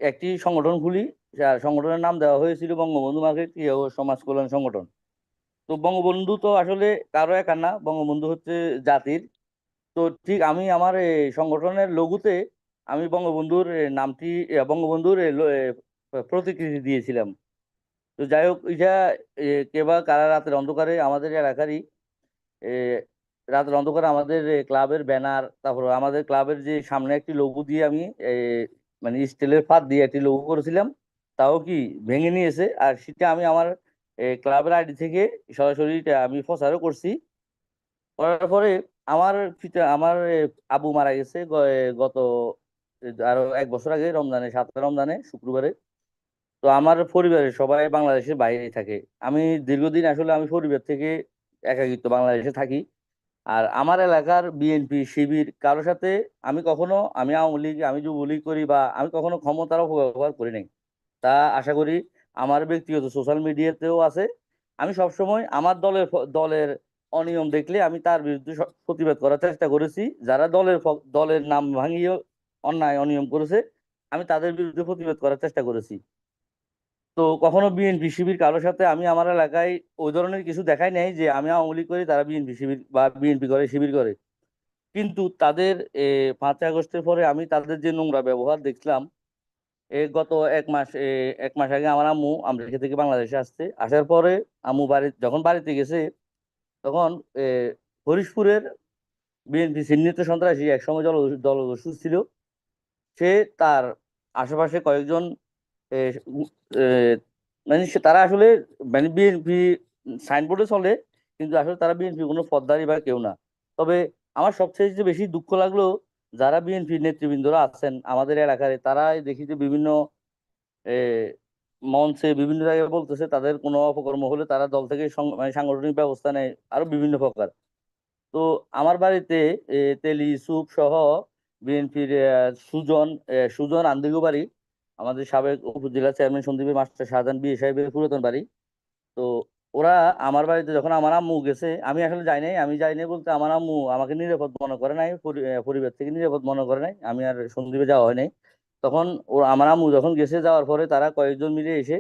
একটি সংগঠন খুলি। যার সংগঠনের নাম দেওয়া হয়েছিল বঙ্গবন্ধু মার্কেট ও সমাজ কল্যাণ সংগঠন। তো বঙ্গবন্ধু তো আসলে কারো একা না, বঙ্গবন্ধু হচ্ছে জাতির। তো ঠিক আমি আমার সংগঠনের লঘুতে আমি বঙ্গবন্ধুর নামটি বঙ্গবন্ধুর প্রতিকৃতি দিয়েছিলাম। তো যাই হোক, এটা কে বা কারা রাতের অন্ধকারে আমাদের এলাকারই এ, রাতের অন্ধকারে আমাদের ক্লাবের ব্যানার, তারপর আমাদের ক্লাবের যে সামনে একটি লোগো দিয়ে আমি মানে স্টিলের ফাত দিয়ে একটি লোগো করেছিলাম, তাও কি ভেঙে নিয়েছে। আর সেটা আমি আমার ক্লাবের আইডি থেকে সরাসরি এটা আমি প্রচারও করছি। করার পরে আমার আবু মারা গেছে গত আরো 1 বছর আগে রমজানে, 7 রমজানে শুক্রবারে। তো আমার পরিবারের সবাই বাংলাদেশের বাইরে থাকে। আমি দীর্ঘদিন আসলে আমি পরিবার থেকে একাকিত্ব বাংলাদেশে থাকি। আর আমার এলাকার বিএনপি শিবির কারোর সাথে আমি আওয়ামী লীগ, আমি যুবলীগ করি বা আমি কখনো ক্ষমতার অপব্যবহার করি নাই। তা আশা করি আমার ব্যক্তিগত সোশ্যাল মিডিয়াতেও আছে। আমি সবসময় আমার দলের অনিয়ম দেখলে আমি তার বিরুদ্ধে প্রতিবাদ করার চেষ্টা করেছি। যারা দলের নাম ভাঙিয়ে অন্যায় অনিয়ম করেছে, আমি তাদের বিরুদ্ধে প্রতিবাদ করার চেষ্টা করেছি। তো কখনো বিএনপি শিবির কারোর সাথে আমি আমার এলাকায় ওই ধরনের কিছু দেখাই নাই যে আমি আওয়ামী লীগ করি, তারা বিএনপি শিবির বা বিএনপি করে শিবির করে। কিন্তু তাদের 5 আগস্টের পরে আমি তাদের যে নোংরা ব্যবহার দেখলাম। গত 1 মাস 1 মাস আগে আমার আম্মু আমেরিকা থেকে বাংলাদেশে আসার পরে আম্মু যখন বাড়িতে গেছে, তখন এ, হরিশপুরের বিএনপি চিহ্নিত সন্ত্রাসী একসময় দলদস্যু ছিল। সে তার আশেপাশে কয়েকজন এ, উ- এ, মানে তারা আসলে মানে বিএনপি সাইনবোর্ডে চলে, কিন্তু আসলে তারা বিএনপি কোনো পদধারী বা কেউ না। তবে আমার সবচেয়ে যে বেশি দুঃখ লাগলো, যারা বিএনপি নেতৃবৃন্দরা আছেন আমাদের এলাকায়, তারাই দেখি যে বিভিন্ন এ, মঞ্চে বিভিন্ন জায়গায় বলতেছে তাদের কোনো অপকর্ম হলে তারা দল থেকে মানে সাংগঠনিক ব্যবস্থা নেয় আরো বিভিন্ন প্রকার। তো আমার বাড়িতে তেলি ইউসুফ সহ বিএনপির সুজন আন্দিগো বাড়ি, আমাদের সাবেক উপজেলা চেয়ারম্যান সন্দীপের মাস্টার শাহজাহান বিয়ে সাহেবের পুরাতন বাড়ি। তো ওরা আমার বাড়িতে যখন আমার আম্মু গেছে, আমি আসলে যাই নাই বলতে আমার আম্মু আমাকে নিরাপদ মনে করে নাই, পরিবার থেকে নিরাপদ মনে করে নাই, আমি আর সন্দীপে যাওয়া হয় নাই। তখন আমার আম্মু যখন গেছে, যাওয়ার পরে তারা কয়েকজন মিলে এসে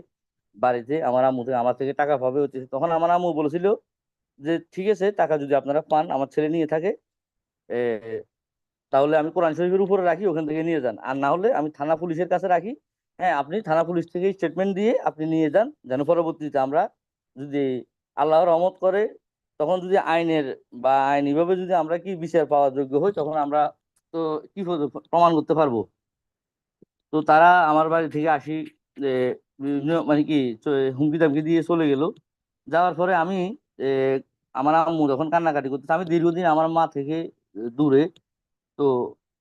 বাড়িতে আমার থেকে টাকা পাবে হচ্ছে, তখন আমার আম্মু বলেছিল যে ঠিক আছে, টাকা যদি আপনারা পান, আমার ছেলে নিয়ে থাকে এ, তাহলে আমি কোরআন শরীফের উপরে রাখি, ওখান থেকে নিয়ে যান। আর না হলে আমি থানা পুলিশের কাছে রাখি। হ্যাঁ, আপনি থানা পুলিশ থেকে স্টেটমেন্ট দিয়ে আপনি নিয়ে যান, যেন পরবর্তীতে আমরা যদি আল্লাহ রহমত করে, তখন যদি আইনিভাবে যদি আমরা কি বিচার পাওয়ার যোগ্য হই, তখন আমরা তো কি প্রমাণ করতে পারবো। তো তারা আমার বাড়ি থেকে আসি যে বিভিন্ন মানে কি হুমকি দামকি দিয়ে চলে গেল। যাওয়ার পরে আমি এ, আমার আম্মু যখন কান্নাকাটি করতেছে, আমি দীর্ঘদিন আমার মা থেকে দূরে, তো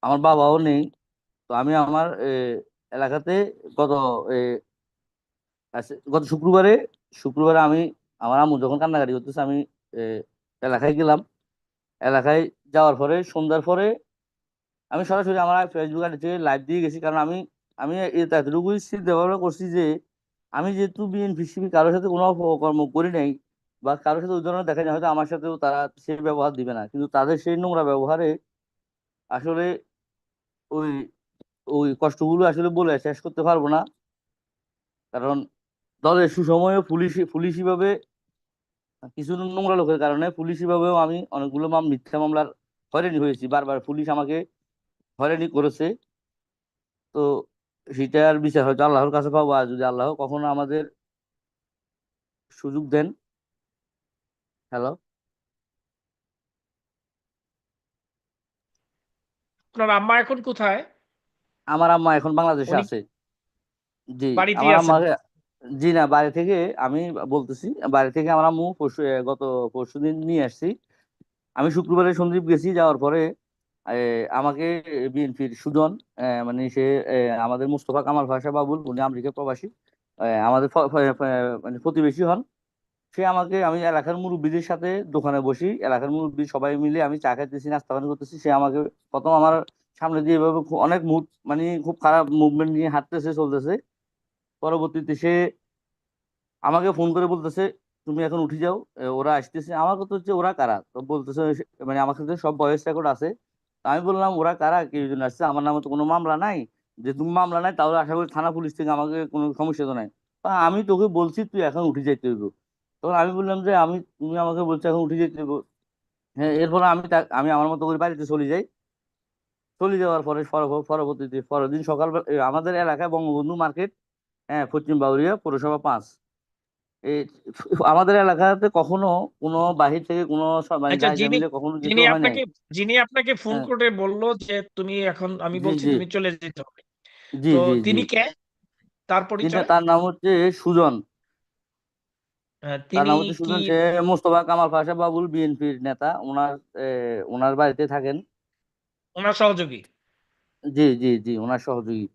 আমার বাবাও নেই। তো আমি আমার এলাকাতে গত এ, গত শুক্রবারে আমি আমার আম্মু যখন কান্নাকাটি করতেছে, আমি এলাকায় গেলাম। এলাকায় যাওয়ার পরে সন্ধ্যার পরে আমি সরাসরি আমার ফেসবুক আইডি থেকে লাইভ দিয়ে গেছি, কারণ আমি আমি এতটুকুই চিন্তা ভাবনা করছি যে আমি যেহেতু বিএনপি শিবির কারোর সাথে কোনো অপকর্ম করি নাই বা কারোর সাথে ওই ধরনের দেখা যায়, হয়তো আমার সাথেও তারা সেই ব্যবহার দিবে না, কিন্তু তাদের সেই নোংরা ব্যবহারে আসলে ওই ওই কষ্টগুলো আসলে বলে শেষ করতে পারবো না। কারণ দলের সুসময়ে পুলিশি ভাবে কিছু নোংরা লোকের কারণে পুলিশি ভাবেও আমি অনেকগুলো মিথ্যা মামলার হয়রানি হয়েছি, বারবার পুলিশ আমাকে হয়রানি করেছে। তো সেটার বিচার হয়তো আল্লাহর কাছে পাবো, আর যদি আল্লাহ কখনো আমাদের সুযোগ দেন। হ্যালো। আপনার আম্মা এখন কোথায়? আমার আম্মা এখন বাংলাদেশে উনি আছে। জি। বাড়িতেই আমার আছেন? আম্মাকে, জি না, বাড়ি থেকে আমি বলতেছি, বাড়ি থেকে আমার আম্মু গত পরশুদিন নিয়ে আসছি। আমি শুক্রবারে সন্দ্বীপ গেছি, যাওয়ার পরে আমাকে বিএনপির সুজন, মানে সে আমাদের মুস্তফা কামাল ভাষা বাবুল, উনি আমেরিকা প্রবাসী, আমাদের মানে প্রতিবেশী হন। সে আমাকে, আমি এলাকার মুরব্বীদের সাথে দোকানে বসি, এলাকার মুরব্বী সবাই মিলে আমি চা খাইতেছি, নাস্তা পানি করতেছি, সে আমাকে প্রথম আমার সামনে দিয়ে এভাবে অনেক মুড, মানে খুব খারাপ মুভমেন্ট নিয়ে হাঁটতেছে, চলতেছে। পরবর্তীতে সে আমাকে ফোন করে বলতেছে, তুমি এখন উঠে যাও, ওরা আসতেছে। আমার কথা হচ্ছে ওরা কারা, তো বলতেছে, মানে আমার কাছে সব ভয়েস রেকর্ড আছে। তো আমি বললাম, ওরা কারা, কি জন্য আসছে, আমার নামে তো কোনো মামলা নাই, যে তুমি মামলা নাই তাহলে আশা করি থানা পুলিশ থেকে আমাকে কোনো সমস্যা তো নাই। তা আমি তোকে বলছি তুই এখন উঠে যাইতে হইব। তখন আমি বললাম যে তুমি আমাকে বলছো এখন উঠে যেতে হইব। হ্যাঁ, এরপর আমি আমার মতো করে বাড়িতে চলে যাই। চলে যাওয়ার পরে পরবর্তীতে পরের দিন সকাল আমাদের এলাকায় বঙ্গবন্ধু মার্কেট, হ্যাঁ, পশ্চিম বাউরিয়া পৌরসভা 5, এই আমাদের এলাকাতে কখনো কোনো বাহির থেকে কোনো মানে আচ্ছা, গায়িকা যিনি মিলে কখনো যেতে যিনি হয় নাই। আপনাকে যিনি আপনাকে ফোন হ্যাঁ, করে বলল যে তুমি এখন, আমি জি বলছি জি তুমি চলে যেতে হবে, জি তো জি জি। তিনি কে? তার তিনি, পরিচয়? তার নাম হচ্ছে সুজন। তার তিনি নাম হচ্ছে কি সুজন, সে মোস্তফা কামাল পাশা বাবুল বিএনপির নেতা। ওনার বাড়িতে থাকেন। ওনার সহযোগী? জি জি জি, ওনার সহযোগী।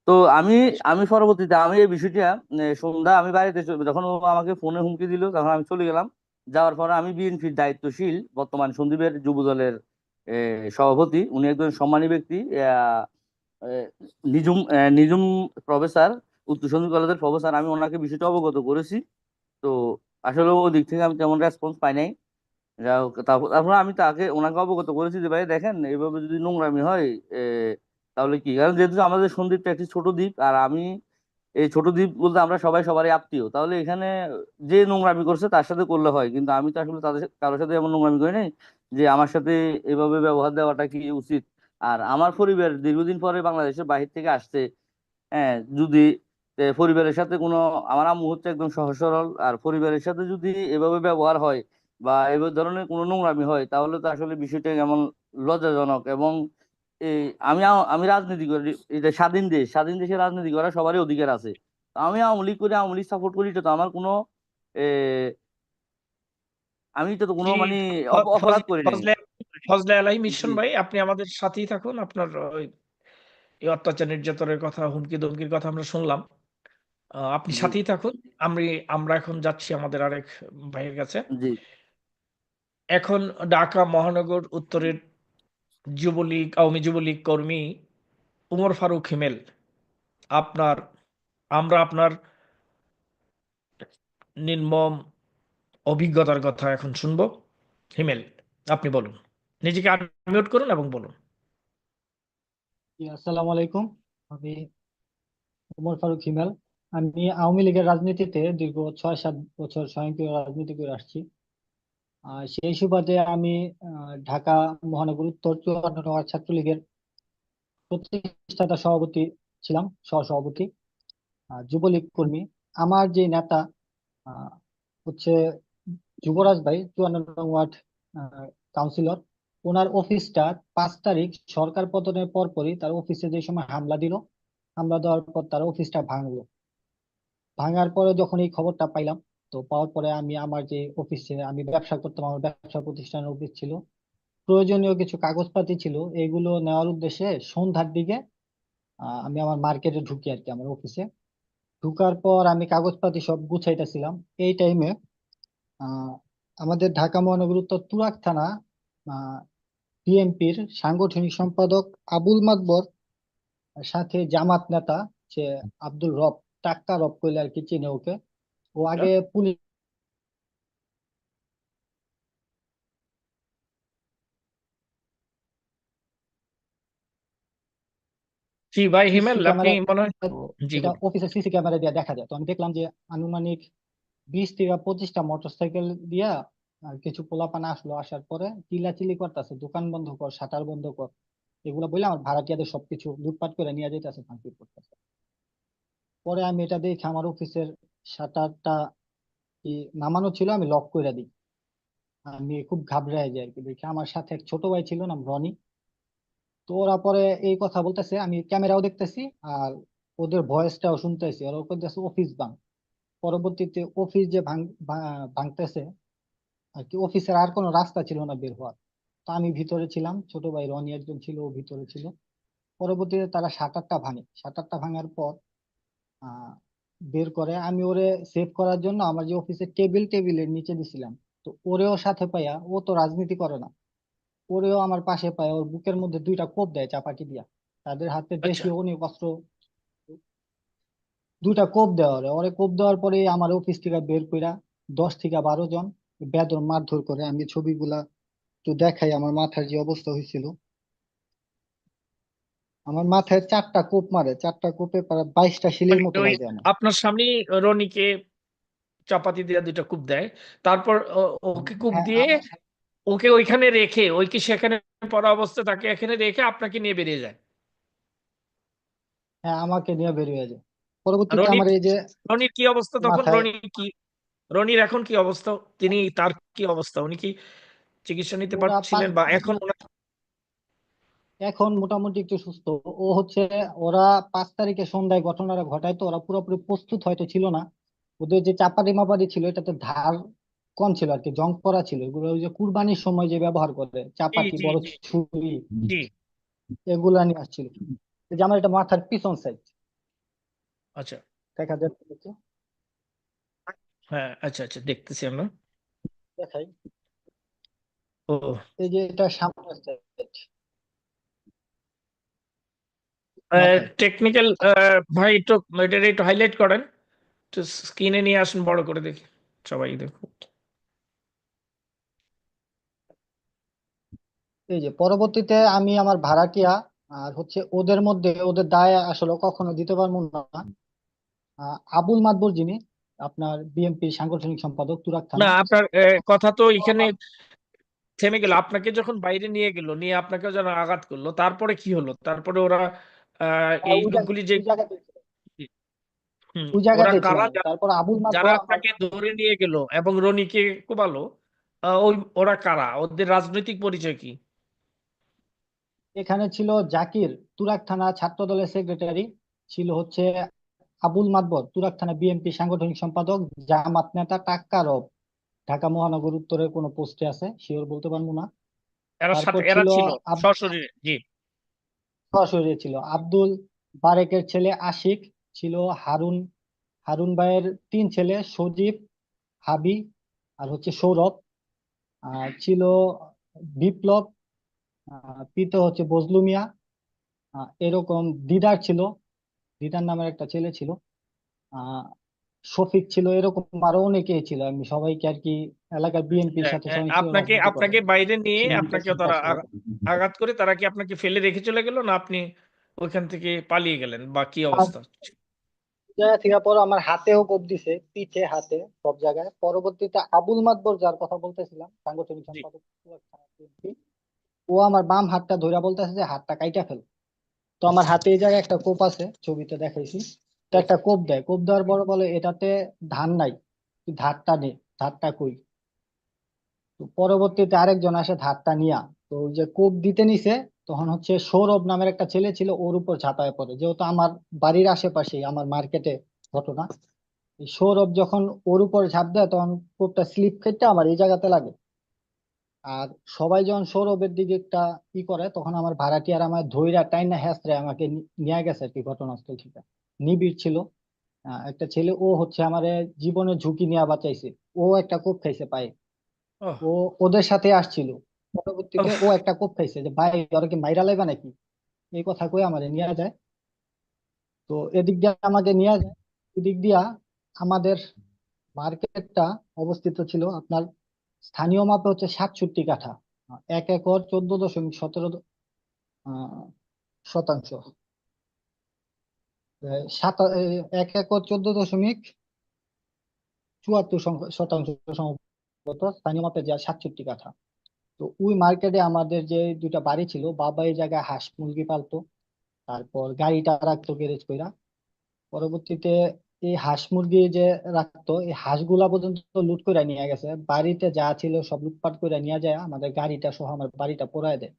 তো আমি আমি পরবর্তীতে আমি এই বিষয়টা সন্ধ্যা আমি বাড়িতে যখন ও আমাকে ফোনে হুমকি দিল, তখন আমি চলে গেলাম। যাওয়ার পরে আমি বিএনপির দায়িত্বশীল বর্তমান সন্দীপের যুব দলের সভাপতি, উনি একজন সম্মানী ব্যক্তি, আহ, নিজুম প্রফেসর, উত্তর সন্দীপ কলেজের প্রফেসর। আমি ওনাকে বিষয়টা অবগত করেছি। তো আসলে ও দিক থেকে আমি তেমন রেসপন্স পাই নাই। যাই হোক, তারপর আমি ওনাকে অবগত করেছি যে ভাই দেখেন, এইভাবে যদি নোংরামি হয় এ, তাহলে কি, কারণ যেহেতু আমাদের সন্দ্বীপটা একটি ছোট দ্বীপ, আর আমি এই ছোট দ্বীপ বলতে আমরা সবাই সবারই আত্মীয়, তাহলে এখানে যে নোংরামি করছে তার সাথে করলে হয়, কিন্তু আমি তো আসলে তাদের কারোর সাথে এমন নোংরামি করি নাই যে আমার সাথে এভাবে ব্যবহার দেওয়াটা কি উচিত। আর আমার পরিবার দীর্ঘদিন পরে বাংলাদেশের বাহির থেকে আসছে, হ্যাঁ, যদি পরিবারের সাথে কোনো, আমার আম্মু হচ্ছে একদম সহজ সরল, আর পরিবারের সাথে যদি এভাবে ব্যবহার হয় বা এভাবে ধরনের কোনো নোংরামি হয়, তাহলে তো আসলে বিষয়টা কেমন লজ্জাজনক। এবং এই আমি রাজনীতি করি, এটা স্বাধীন দেশ, স্বাধীন দেশে রাজনীতি করার সবারই অধিকার আছে। তো আমি আওয়ামী লীগ করে, আওয়ামী লীগ সাপোর্ট করি, এটা তো আমার কোনো এ, আমি তো কোনো জি, মানে অপরাধ ফজলে করি নাই। ফজলে ফজলে আলাহি মিশন জি ভাই, আপনি আমাদের সাথেই থাকুন। আপনার এই অত্যাচার নির্যাতনের কথা, হুমকি ধমকির কথা আমরা শুনলাম। আপনি জি সাথেই থাকুন। আমরা এখন যাচ্ছি আমাদের আরেক ভাইয়ের কাছে। জি এখন ঢাকা মহানগর উত্তরের আওয়ামী যুবলীগ কর্মী উমর ফারুক হিমেল, আপনার আমরা আপনার নির্মম অভিজ্ঞতার কথা এখন শুনবো। হিমেল, আপনি বলুন। নিজেকে আনমিউট করুন এবং বলুন। জি, আসসালামু আলাইকুম। আমি ওমর ফারুক হিমেল। আমি আওয়ামী লীগের রাজনীতিতে দীর্ঘ 6-7 বছর স্বয়ংক্রিয় রাজনীতি করে আসছি। সেই সুবাদে আমি ঢাকা মহানগর উত্তর 54 ওয়ার্ড ছাত্রলীগের প্রতিষ্ঠাতা সভাপতি ছিলাম, সহসভাপতি, যুবলীগ কর্মী। আমার যে নেতা আহ, হচ্ছে যুবরাজ ভাই, 54 নং ওয়ার্ড কাউন্সিলর। ওনার অফিসটা 5 তারিখ সরকার পতনের পরপরই তার অফিসে যে সময় হামলা দিল, হামলা দেওয়ার পর তার অফিসটা ভাঙলো। ভাঙার পরে যখন এই খবরটা পাইলাম, তো পাওয়ার পরে আমি আমার যে অফিসে আমি ব্যবসা করতাম, আমার ব্যবসা প্রতিষ্ঠানের অফিস ছিল, প্রয়োজনীয় কিছু কাগজপাতি ছিল, এগুলো নেওয়ার উদ্দেশ্যে সন্ধ্যার দিকে আমি আমার মার্কেটে ঢুকি আর কি, আমার অফিসে ঢুকার পর আমি কাগজপাতি সব গুছাইতেছিলাম। এই টাইমে আমাদের ঢাকা মহানগর উত্তর তুরাগ থানা বিএনপির সাংগঠনিক সম্পাদক আবুল মাতবর, সাথে জামাত নেতা যে আব্দুল রব, টাক্কা রব কইলে আর কি চিনে ওকে। ও আগে পুলিশ জি ভাই সিসি হিমেল, আপনি ক্যামেরা, মনে হয় জি এটা বলুন। অফিসের সিসি ক্যামেরা দিয়ে দেখা যায়। তো আমি দেখলাম যে আনুমানিক 20 থেকে 25টা মোটরসাইকেল দিয়া কিছু পোলাপানা আসলো, আসার পরে চিল্লাচিল্লি করতেছে, দোকান বন্ধ কর, শাটার বন্ধ কর, এগুলো বলে আমার ভাড়াটিয়াদের সবকিছু লুটপাট করে নিয়ে যেতেছে, ভাঙচুর করতেছে। পরে আমি এটা দেখে আমার অফিসের শাটারটা কি নামানো ছিল, আমি লক করে দিই। আমি খুব ঘাবড়ায় যাই আর কি, দেখি আমার সাথে এক ছোট ভাই ছিল, নাম রনি। তো ওরা পরে এই কথা বলতেছে, আমি ক্যামেরাও দেখতেছি আর ওদের ভয়েসটাও শুনতেছি, ওরা করতেছে অফিস ভাঙ। পরবর্তীতে অফিস যে ভাঙতেছে আর কি, অফিসের আর কোনো রাস্তা ছিল না বের হওয়ার। তো আমি ভিতরে ছিলাম, ছোট ভাই রনি একজন ছিল, ও ভিতরে ছিল। পরবর্তীতে তারা শাটারটা ভাঙে, শাটারটা ভাঙার পর আহ বের করে। আমি ওরে সেভ করার জন্য আমার যে অফিসের টেবিলের নিচে দিছিলাম। তো ওরেও সাথে পাইয়া, ও তো রাজনীতি করে না, ওরেও আমার পাশে পায়, ওর বুকের মধ্যে 2টা কোপ দেয় চাপাতি দিয়া। তাদের হাতে আচ্ছা, দেশীয় অনেক অস্ত্র, 2টা কোপ দেওয়া, ওরে কোপ দেওয়ার পরে আমার অফিস থেকে বের কইরা 10 থেকে 12 জন বেদম মারধর করে। আমি ছবিগুলা তো দেখাই, আমার মাথার যে অবস্থা হয়েছিল। আমার মাথায় 4টা কোপ মারে, 4টা কোপে প্রায় 22টা শিলের মানে মতো ওই লাগে আমার। আপনার সামনেই রনিকে চাপাতি দিয়ে দুইটা কূপ দেয়, তারপর ওকে কূপ হ্যাঁ, দিয়ে ওকে ওইখানে রেখে, ওই কি সেখানে পড়া অবস্থায় তাকে এখানে রেখে আপনাকে নিয়ে বেরিয়ে যায়? হ্যাঁ, আমাকে নিয়ে বেরিয়ে যায়। আর পরবর্তীতে আমার এই যে রনির কি অবস্থা তখন? মাথায়, রনির এখন কি অবস্থা? তার কি অবস্থা? উনি কি চিকিৎসা নিতে ওরা পারছিলেন বা এখন এখন মোটামুটি একটু সুস্থ। ও হচ্ছে, ওরা 5 তারিখে সন্ধ্যায় ঘটনাটা ঘটায়, তো ওরা পুরোপুরি প্রস্তুত হয়তো ছিল না। ওদের যে চাপাতি মাপাতি ছিল, এটাতে ধার কম ছিল আর কি, জং করা ছিল। এগুলো ওই যে কুরবানির সময় যে ব্যবহার করে জি চাপাতি, জি বড় জি ছুরি, জি এগুলা নিয়ে আসছিল। এই যে আমার এটা মাথার পিছন সাইড আচ্ছা, দেখা যাচ্ছে, হ্যাঁ, আচ্ছা আচ্ছা, দেখতেছি আমরা। দেখাই। ও, এই যে এটা সামনের সাইড মাথায়। টেকনিক্যাল ভাই, একটু এটা একটু হাইলাইট করেন, একটু স্ক্রিনে নিয়ে আসুন বড় করে দেখি, সবাই দেখুন। এই যে পরবর্তীতে আমি আমার ভাড়াটিয়া আর হচ্ছে ওদের মধ্যে, ওদের দায় আসলে কখনো দিতে পারবো না। আবুল মাতবর, যিনি আপনার বিএনপি সাংগঠনিক সম্পাদক তুরাগ না, থানা। আপনার কথা তো এখানে থেমে গেল। আপনাকে যখন বাইরে নিয়ে গেল, নিয়ে আপনাকে যারা আঘাত করলো, তারপরে কি হলো? তারপরে ওরা এই ওই লোকগুলি যে ওই জায়গাতে হুম, ওই ওরা জায়গাতে কারা? ছিলাম আমি। তারপর আবুল যারা মাতবর আমার, আপনাকে ধরে নিয়ে গেল এবং রনিকে কোবালো, ওরা কারা? ওদের রাজনৈতিক পরিচয় কি? এখানে ছিল জাকির, তুরাগ থানা ছাত্র দলের সেক্রেটারি ছিল, হচ্ছে আবুল মাতবর, তুরাগ থানা বিএনপি সাংগঠনিক সম্পাদক, জামাত নেতা টাক্কা রব, ঢাকা মহানগর উত্তরের কোনো পোস্টে আছে, শিওর বলতে পারবো না। তারপর এরা ছিল ছিল সশরীরে, জি। সরাসরি ছিল আব্দুল বারেকের ছেলে আশিক, ছিল হারুন, হারুন ভাইয়ের 3 ছেলে, সজীব, হাবি, আর হচ্ছে সৌরভ, আর ছিল বিপ্লব, পিতে হচ্ছে বজলু মিয়া, এরকম দিদার ছিল, দিদার নামের একটা ছেলে ছিল, আহ শফিক ছিল, এরকম আরো অনেকেই ছিল। আমি সবাইকে আর কি, এলাকার বিএনপির সাথে সবাই ছিল, আপনাকে রাজনীতি করে। আপনাকে বাইরে নিয়ে সীমান্তের আপনাকে তারা সন্ত্রাসী ওরা। আঘাত করে, তারা কি আপনাকে ফেলে রেখে চলে গেল, না আপনি ওইখান থেকে পালিয়ে গেলেন, বা কি আর অবস্থা? জায়গা থেকে পর আমার হাতেও কোপ দিছে, পিঠে, হাতে, সব জায়গায়। পরবর্তীতে আবুল মাতবর, যার কথা বলতেছিলাম, সাংগঠনিক জি, সম্পাদক BNP, ও আমার বাম হাতটা ধইরা বলতেছে যে হাতটা কাইটা ফেল। তো আমার হাতে এই জায়গায় একটা কোপ আছে, ছবিতে দেখাইছি। তো একটা কোপ দেয়, কোপ দেওয়ার পরে বলে এটাতে ধার নাই, তুই ধারটা নে। ধারটা কই? তো পরবর্তীতে আরেকজন আসে ধারটা নিয়া। তো ওই যে কোপ দিতে নিছে, তখন হচ্ছে সৌরভ নামের একটা ছেলে ছিল, ওর উপর ঝাঁপায় পড়ে। যেহেতু আমার বাড়ির আশেপাশে, আমার মার্কেটে ঘটনা, এই সৌরভ যখন ওর উপর ঝাঁপ দেয়, তখন কোপটা স্লিপ খেতে আমার এই জায়গাতে লাগে। আর সবাই যখন সৌরভের দিকে একটা ই করে, তখন আমার ভাড়াটিয়ার আমার ধইরা টাইনা হেসরে আমাকে নিয়ে গেছে আর কি ঘটনাস্থল থেকে। নিবিড় ছিল একটা ছেলে, ও হচ্ছে আমার জীবনের ঝুঁকি নিয়ে বাঁচাইছে। ও একটা কোপ খাইছে পায়ে, ওহ, ও ওদের সাথে আসছিল। পরবর্তীতে ও একটা কোপ খাইছে যে ভাই ওরা কি মাইরা লাইবা নাকি, এই কথা কই আমাদের নিয়ে যায়। তো এদিক দিয়ে আমাকে নিয়ে যায়, এদিক দিয়া আমাদের মার্কেটটা অবস্থিত ছিল আপনার স্থানীয় মাপে হচ্ছে 67 কাঠা, 1 একর 14.17 শতাংশ, সাত 1 একর 14.74 শতাংশ সম্ভবত স্থানীয় মাপে যা 67 কাঠা। তো ওই মার্কেটে আমাদের যে দুইটা বাড়ি ছিল, বাবা এই জায়গায় হাঁস মুরগি পালতো, তারপর গাড়িটা রাখতো গ্যারেজ কইরা। পরবর্তীতে এই হাঁস মুরগি যে রাখতো, এই হাঁসগুলা পর্যন্ত লুট করে নিয়ে গেছে, বাড়িতে যা ছিল সব লুটপাট করে নিয়ে যায়, আমাদের গাড়িটা সহ আমার বাড়িটা পোড়ায় দেয়,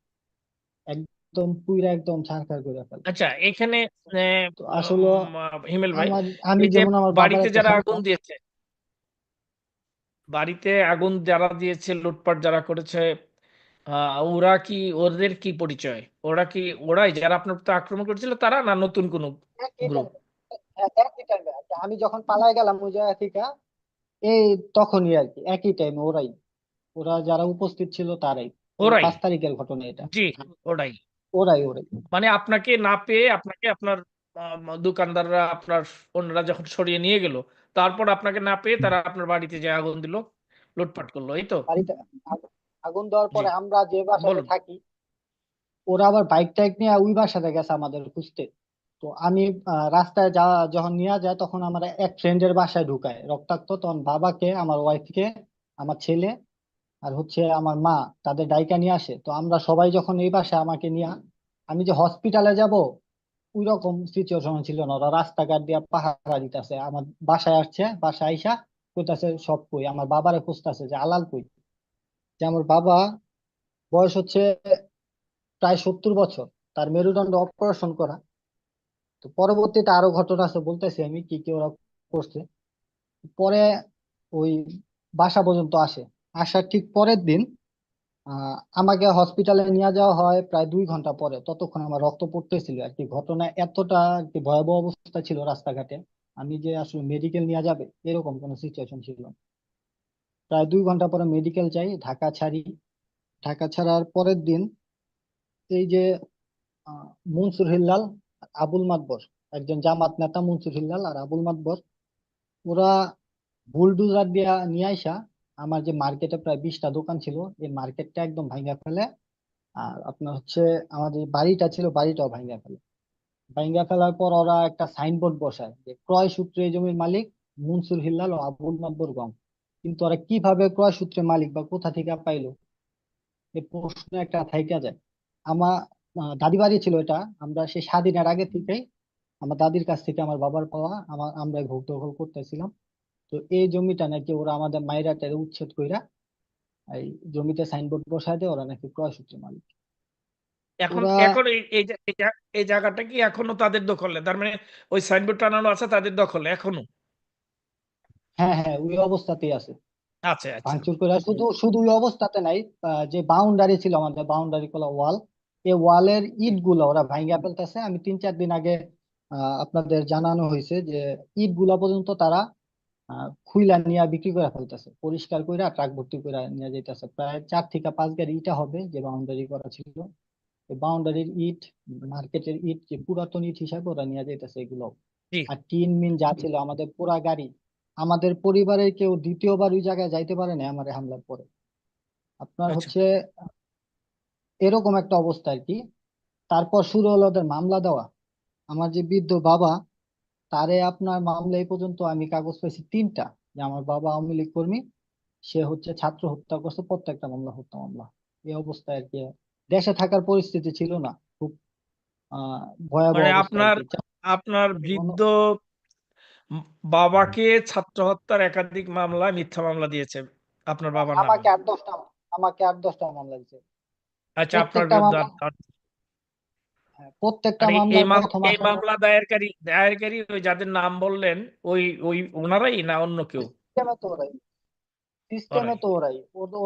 একদম পুইরা একদম ছারখার করে ফেলে। আচ্ছা, এখানে আহ, তো আসলে হিমেল ভাই, আমি এই যে যেমন আমার বাবার বাড়িতে একটা যারা আগুন সন্তান। দিয়েছে, বাড়িতে আগুন যারা দিয়েছে, লুটপাট যারা করেছে, ওরা কি, ওদের কি পরিচয়? ওরা কি ওরাই যারা আপনার প্রতি আক্রমণ করেছিল, তারা না নতুন কোনো একই গ্রুপ? time- হ্যাঁ, একই টাইমে আমি যখন পালাই গেলাম ওই জায়গা থেকে, এই তখনই আর কি একই টাইমে ওরাই, ওরা যারা উপস্থিত ছিল তারাই। এই ওরাই? 5 তারিখের ঘটনা এটা। জি, ওরাই। ওরাই ওরাই। মানে আপনাকে না পেয়ে, আপনাকে আপনার দোকানদাররা, আপনার অন্যরা যখন সরিয়ে নিয়ে গেল, তারপর আপনাকে না পেয়ে তারা আপনার বাড়িতে যে আগুন দিল, লুটপাট করলো, এই তো? বাড়িতে আগুন দেওয়ার জি, পরে আমরা যে বাসাতে বলুন। থাকি, ওরা আবার বাইক টাইক নিয়ে ওই বাসাতে গেছে আমাদের খুঁজতে। তো আমি রাস্তায় যখন নিয়ে যায় তখন আমার এক ফ্রেন্ডের বাসায় ঢুকায় রক্তাক্ত, তখন বাবাকে, আমার ওয়াইফকে, আমার ছেলে আর হচ্ছে আমার মা, তাদের ডাইকা নিয়ে আসে। তো আমরা সবাই যখন এই বাসায় আমাকে নিয়ে, আমি যে হসপিটালে যাব ওই রকম সিচুয়েশন ছিল না, ওরা রাস্তাঘাট দিয়ে পাহারা দিতেছে, আমার বাসায় আসছে, বাসায় আইসা কইতাছে সব কই, আমার বাবারে খুঁজতেছে যে আলাল কই। যে আমার বাবা বয়স হচ্ছে প্রায় 70 বছর, তার মেরুদণ্ড অপারেশন করা। তো পরবর্তীতে আরো ঘটনা আছে, বলতেছি আমি কি কি ওরা করছে। পরে ওই বাসা পর্যন্ত আসে, আসার ঠিক পরের দিন আমাকে হসপিটালে নিয়ে যাওয়া হয় প্রায় 2 ঘন্টা পরে। ততক্ষণ আমার রক্ত পড়তেছিল আর কি, ঘটনা এতটা আর কি ভয়াবহ অবস্থা ছিল রাস্তাঘাটে, আমি যে আসলে মেডিকেল নিয়ে যাবে এরকম কোনো সিচুয়েশন ছিল না। প্রায় 2 ঘন্টা পরে মেডিকেল যাই, ঢাকা ছাড়ি। ঢাকা ছাড়ার পরের দিন এই যে আহ, মনসুর হিল্লাল, আবুল মাতবর, একজন জামাত নেতা মনসুর হিল্লাল আর আবুল মাতবর, ওরা বুলডুজার দিয়া নিয়ে আইসা আমার যে মার্কেটে প্রায় 20টা দোকান ছিল, এই মার্কেটটা একদম ভাঙা ফেলে। আর আপনার হচ্ছে আমাদের যে বাড়িটা ছিল বাড়িটাও ভাঙা ফেলে। ভাঙা ফেলার পর ওরা একটা সাইনবোর্ড বসায় যে ক্রয় সূত্রে এই জমির মালিক মনসুর হিল্লাল ও আবুল মাতবর গং। কিন্তু ওরা কিভাবে ক্রয় সূত্রে মালিক বা কোথা থেকে পাইলো, এই প্রশ্ন একটা থাইকা যায়। আমার দাদি বাড়ি ছিল এটা, আমরা সেই স্বাধীনের আগে থেকেই আমার দাদির কাছ থেকে আমার বাবার পাওয়া, আমরা ভোগ দখল করতেছিলাম। তো এই জমিটা নাকি ওরা আমাদের মাইরা টাইরা উচ্ছেদ কইরা এই জমিতে সাইনবোর্ড বসায় দেয়, ওরা নাকি ক্রয় সূত্রে মালিক। এখন ওরা এখন এই জায়গাটা কি এখনো তাদের দখলে? তার মানে ওই সাইনবোর্ড টানানো আছে তাদের দখলে এখনো? হ্যাঁ হ্যাঁ ওই অবস্থাতেই আছে, আচ্ছা, আচ্ছা। ভাঙচুর করে। শুধু শুধু ওই অবস্থাতে নাই, যে বাউন্ডারি ছিল আমাদের, বাউন্ডারি করা ওয়াল, এই ওয়ালের ইট গুলা ওরা ভাঙিয়া ফেলতেছে। আমি 3-4 দিন আগে আপনাদের জানানো হয়েছে যে ইট গুলা পর্যন্ত তারা খুইলা নিয়ে বিক্রি করে ফেলতেছে, পরিষ্কার কইরা ট্রাক ভর্তি করে নিয়ে যাইতেছে। প্রায় 4 থেকে 5 গাড়ি ইটা হবে যে বাউন্ডারি করা ছিল, এই বাউন্ডারির ইট, মার্কেটের ইট, যে পুরাতন ইট হিসাবে ওরা নিয়ে যাইতেছে এগুলো। জি। আর টিন মিন যা ছিল আমাদের পুরা গাড়ি, আমাদের পরিবারের কেউ দ্বিতীয়বার ওই জায়গায় যাইতে পারে না আমার হামলার পরে। আপনার আচ্ছা। হচ্ছে এরকম একটা অবস্থা আর কি। তারপর শুরু হলো ওদের মামলা দেওয়া। আমার যে বৃদ্ধ বাবা, তারে আপনার মামলা এই পর্যন্ত আমি কাগজ পাইছি 3টা, যে আমার বাবা আওয়ামী লীগ কর্মী, সে হচ্ছে ছাত্র হত্যা করছে, প্রত্যেকটা মামলা হত্যা মামলা। এই অবস্থায় আর কি দেশে থাকার পরিস্থিতি ছিল না, খুব আহ ভয়াবহ মানে অবস্থা আর আপনার কি। আপনার কোনো- বৃদ্ধ বাবাকে ছাত্র হত্যার একাধিক মামলা, মিথ্যা মামলা দিয়েছে আপনার বাবার নামে? আমাকে 8-10টা, মামলা দিচ্ছে। আচ্ছা, আপনার প্রত্যেকটা বিরুদ্ধে মামলা, প্রত্যেকটা আর মামলার প্রথম এই আসামি মামলা দায়েরকারী ওই যাদের নাম বললেন, ওই ওই ওনারাই না অন্য কেউ? সিস্টেমে তো ওরাই, সিস্টেমে ওরাই? তো ওরাই,